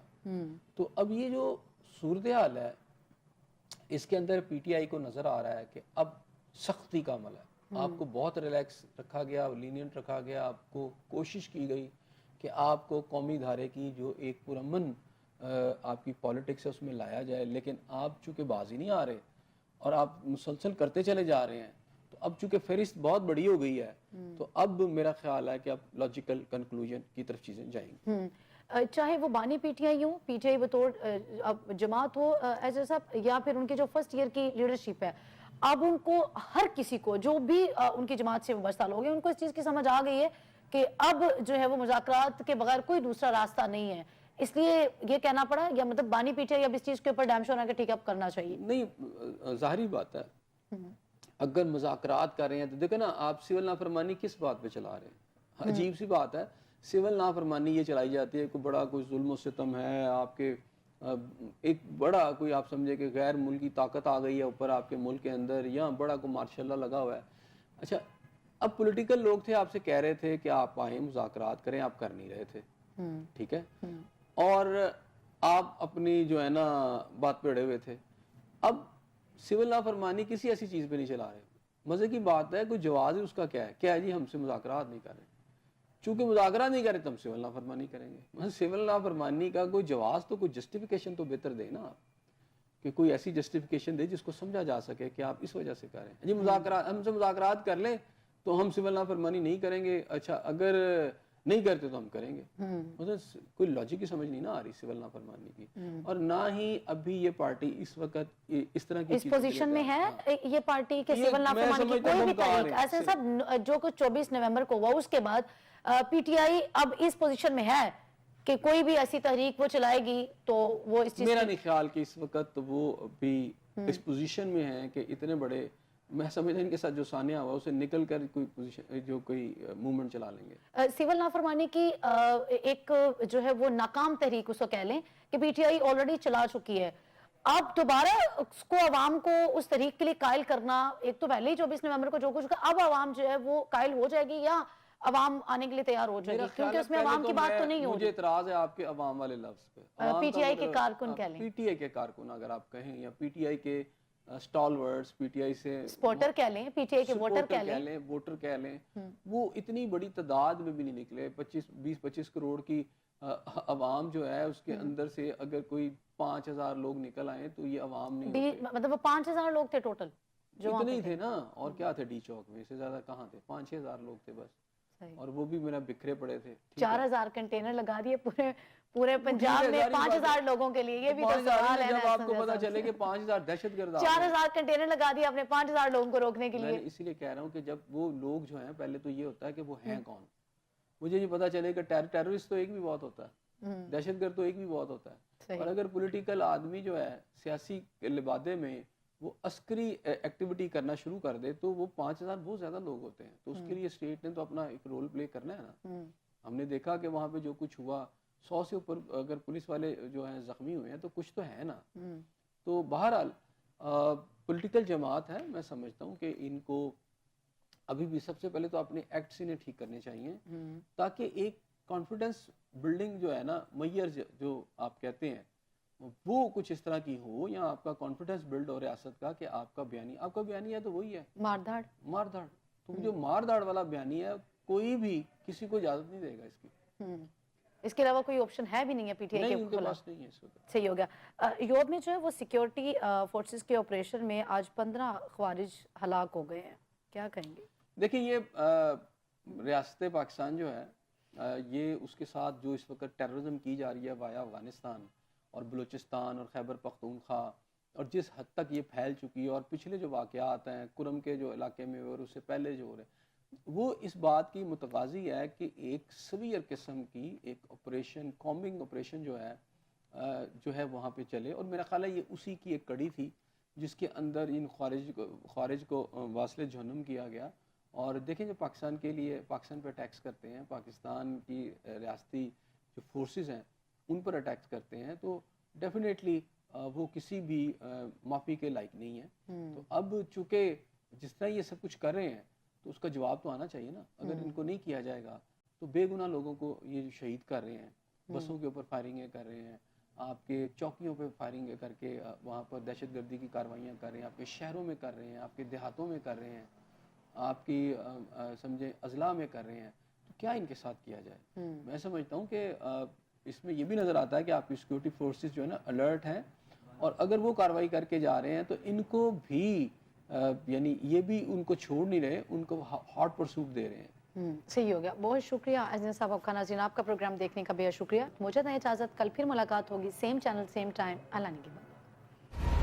تو اب یہ جو صورتحال ہے اس کے اندر پی ٹی آئی کو نظر آ رہا ہے کہ اب سختی کا عمل ہے. آپ کو بہت ریلیکس رکھا گیا, لینینٹ رکھا گیا, آپ کو کوشش کی گئی کہ آپ کو قومی دھارے کی جو ایک پرامن آپ کی پالیٹکس ہے اس میں لایا جائے، لیکن آپ چونکہ بازی نہیں آ رہے اور آپ مسلسل کرتے چلے جا رہے ہیں، تو اب چونکہ فہرست بہت بڑی ہو گئی ہے تو اب میرا خیال ہے کہ اب لاجیکل کنکلوژن کی طرف چیزیں جائیں گی. چاہے وہ بانی پی ٹی آئی ہوں، پی ٹی آئی بطور اب جماعت ہو ایز صاحب، یا پھر ان کے جو فرسٹ ایئر کی لیڈرشپ ہے، اب ان کو ہر کسی کو جو بھی ان کی جماعت سے وابستہ لوگ ہیں ان کو اس چیز کی سمجھ آ گئی ہے کہ اب جو ہے وہ مذاکرات کے بغیر کوئی دوسرا راستہ نہیں ہے، اس لیے یہ کہنا پڑا، یا مطلب بانی پی ٹی آئی اب اس چیز کے اوپر ڈیم شور ہے کہ ٹھیک ہے اب کرنا چاہیے؟ نہیں، ظاہری بات ہے اگر مذاکرات کر رہے ہیں تو دیکھیں نا، آپ سول نافرمانی کس بات پہ چلا رہے ہیں؟ عجیب سی بات ہے، سول نافرمانی یہ چلائی جاتی ہے، کوئی بڑا کوئی ظلم و ستم ہے آپ کے، ایک بڑا کوئی آپ سمجھے کہ غیر ملکی طاقت آ گئی ہے اوپر آپ کے ملک کے اندر، یا بڑا کوئی مارشاء اللہ لگا ہوا ہے. اچھا، اب پولیٹیکل لوگ تھے آپ سے کہہ رہے تھے کہ آپ آئیں مذاکرات کریں، آپ کر نہیں رہے تھے، ٹھیک ہے، اور آپ اپنی جو ہے نا بات پہ اڑے ہوئے تھے. اب سول نافرمانی کسی ایسی چیز پہ نہیں چلا رہے. مزے کی بات ہے، کوئی جواز ہی اس کا کیا ہے، کیا ہے جی ہم سے مذاکرات نہیں کر رہے، چونکہ مذاکرات نہیں کرے تو ہم سول نافرمانی کریں گے. سول نافرمانی کا کوئی جواز تو، کوئی جسٹیفیکیشن تو بہتر دے نا آپ، کہ کوئی ایسی جسٹیفیکیشن دے جس کو سمجھا جا سکے کہ آپ اس وجہ سے کر رہے ہیں. جی مذاکرات، ہم سے مذاکرات کر لیں تو ہم سول نافرمانی نہیں کریں گے، اچھا اگر نہیں کرتے تو ہم کریں گے. مطلب کوئی لاجک کی سمجھ نہیں نہ آ رہی سول نافرمانی کی، اور نہ ہی ابھی یہ پارٹی اس وقت اس طرح کی اس پوزیشن میں ہے یہ پارٹی کے سول نافرمانی کی کوئی بھی تحریک ایسے سب جو کچھ 24 نومبر کو ہوا اس کے بعد پی ٹی آئی اب اس پوزیشن میں ہے کہ کوئی بھی ایسی تحریک وہ چلائے گی تو وہ اس چیز میرا نہیں خیال کہ اس وقت وہ بھی اس پوزیشن میں ہیں کہ اتنے بڑے، میں سمجھتا ان کے ساتھ جو سانحہ ہوا اسے نکل کر کوئی پوزیشن جو کوئی موومنٹ چلا لیں گے. سول نافرمانی کی ایک جو ہے وہ ناکام تحریک اس کو کہہ لیں کہ پی ٹی آئی آلریڈی چلا چکی ہے، اب دوبارہ اس کو عوام کو اس تحریک کے لیے قائل کرنا، ایک تو پہلے ہی 24 نومبر کو جو کچھ ہوگا، اب عوام جو ہے وہ قائل ہو جائے گی یا عوام آنے کے لیے تیار ہو جائے گی؟ کیونکہ اس میں عوام کی بات تو نہیں ہوگی. مجھے اعتراض ہے آپ کے عوام والے لفظ پہ. پی ٹی آئی کے کارکن کہہ لیں، پی ٹی آئی کے کارکن اگر آپ کہیں، یا پی ٹی آئی کے سٹالورٹس، پی ٹی آئی سے سپورٹر کہہ لیں، پی ٹی آئی کے ووٹر کہہ لیں، ووٹر کہہ لیں، وہ اتنی بڑی تعداد میں بھی نہیں نکلے. 20-25 کروڑ کی عوام جو ہے اس کے اندر سے اگر کوئی 5000 لوگ نکل آئیں تو یہ عوام نہیں ہوتے. مطلب وہ 5000 لوگ تھے ٹوٹل جو اتنے ہی تھے نا، اور کیا تھے ڈی چوک میں، اس سے زیادہ کہاں تھے، 5-6 ہزار لوگ تھے بس، اور وہ بھی میرا بکھرے پڑے تھے. 4000 کنٹینر لگا دیے پورے پنجاب میں 5000 لوگوں کے لیے. یہ بھی تو سوال ہے نا، جب آپ کو پتا چلے کہ 5000 دہشت گرد 4000 کنٹینر لگا دیے آپ نے 5000 لوگوں کو روکنے کے لیے. میں اسی لیے کہہ رہا ہوں کہ جب وہ لوگ جو ہیں، پہلے تو یہ ہوتا ہے کہ وہ ہیں کون. مجھے یہ پتا چلے کہ ٹیررسٹ تو ایک بھی بہت ہوتا ہے، دہشت گرد تو ایک بھی بہت ہوتا ہے، اور اگر پولیٹیکل آدمی جو ہے سیاسی لبادے میں وہ عسکری ایکٹیویٹی کرنا شروع کر دے تو وہ 5000 بہت زیادہ لوگ ہوتے ہیں. تو اس کے لیے اسٹیٹ نے تو اپنا ایک رول پلے کرنا ہے نا. ہم نے دیکھا کہ وہاں پہ جو کچھ ہوا، 100 سے اوپر اگر پولیس والے جو ہیں زخمی ہوئے ہیں تو کچھ تو ہے نا. تو بہرحال پولیٹیکل جماعت ہے، میں سمجھتا ہوں کہ ان کو ابھی بھی سب سے پہلے تو اپنے ایکٹس انہیں ٹھیک کرنے چاہیے، تاکہ ایک کانفیڈنس بلڈنگ جو ہے نا، میئر جو آپ کہتے ہیں وہ کچھ اس طرح کی ہو، یا آپ کا کانفیڈنس بلڈ ہو ریاست کا کہ آپ کا بیانی ہے تو وہی ہے مار دھاڑ. تو جو مار دھاڑ والا بیانی ہے کوئی بھی کسی کو اجازت نہیں دے گا اس کی. اس کے علاوہ کوئی آپشن ہے بھی نہیں ہے پی ٹی آئی کے خلاف. نہیں ہے اس وقت. صحیح ہو گیا. یوب میں جو ہے وہ سیکیورٹی فورسز کے آپریشن میں آج 15 خوارج ہلاک ہو گئے ہیں، کیا کہیں گے؟ دیکھیں یہ ریاست پاکستان جو ہے یہ اس کے ساتھ جو اس وقت ٹیررزم کی جا رہی ہے وایا افغانستان اور بلوچستان اور خیبر پختونخوا، اور جس حد تک یہ پھیل چکی ہے، اور پچھلے جو واقعات ہیں کرم کے جو علاقے میں اور اس سے پہلے جو ہو رہے، وہ اس بات کی متقاضی ہے کہ ایک سویئر قسم کی ایک آپریشن، کامبنگ آپریشن جو ہے وہاں پہ چلے. اور میرا خیال ہے یہ اسی کی ایک کڑی تھی جس کے اندر ان خوارج کو واصل جہنم کیا گیا. اور دیکھیں جو پاکستان کے لیے پاکستان پہ اٹیکس کرتے ہیں، پاکستان کی ریاستی جو فورسز ہیں ان پر اٹیکس کرتے ہیں، تو ڈیفینیٹلی وہ کسی بھی معافی کے لائق نہیں ہے. تو اب چونکہ جس طرح یہ سب کچھ کر رہے ہیں تو اس کا جواب تو آنا چاہیے نا. اگر ان کو نہیں کیا جائے گا تو بے گناہ لوگوں کو یہ شہید کر رہے ہیں، بسوں کے اوپر فائرنگیں کر رہے ہیں، آپ کے چوکیوں پہ فائرنگیں کر کے وہاں پر دہشت گردی کی کاروائیاں کر رہے ہیں، آپ کے شہروں میں کر رہے ہیں، آپ کے دیہاتوں میں کر رہے ہیں، آپ کی سمجھیں اضلاع میں کر رہے ہیں. تو کیا ان کے ساتھ کیا جائے؟ میں سمجھتا ہوں کہ اس میں یہ بھی نظر آتا ہے کہ آپ کی سیکورٹی فورسز جو ہے نا الرٹ ہیں، اور اگر وہ کارروائی کر کے جا رہے ہیں تو ان کو بھی یعنی یہ بھی ان کو چھوڑ نہیں رہے، ان کو ہاٹ پرسوٹ دے رہے ہیں۔ صحیح ہو گیا، بہت شکریہ اجنہ صاحب آپ کا، ناظرین آپ کا پروگرام دیکھنے کا بے حد شکریہ، مجھے دیں اجازت، کل پھر ملاقات ہوگی، سیم چینل سیم ٹائم، اللہ نگہبان۔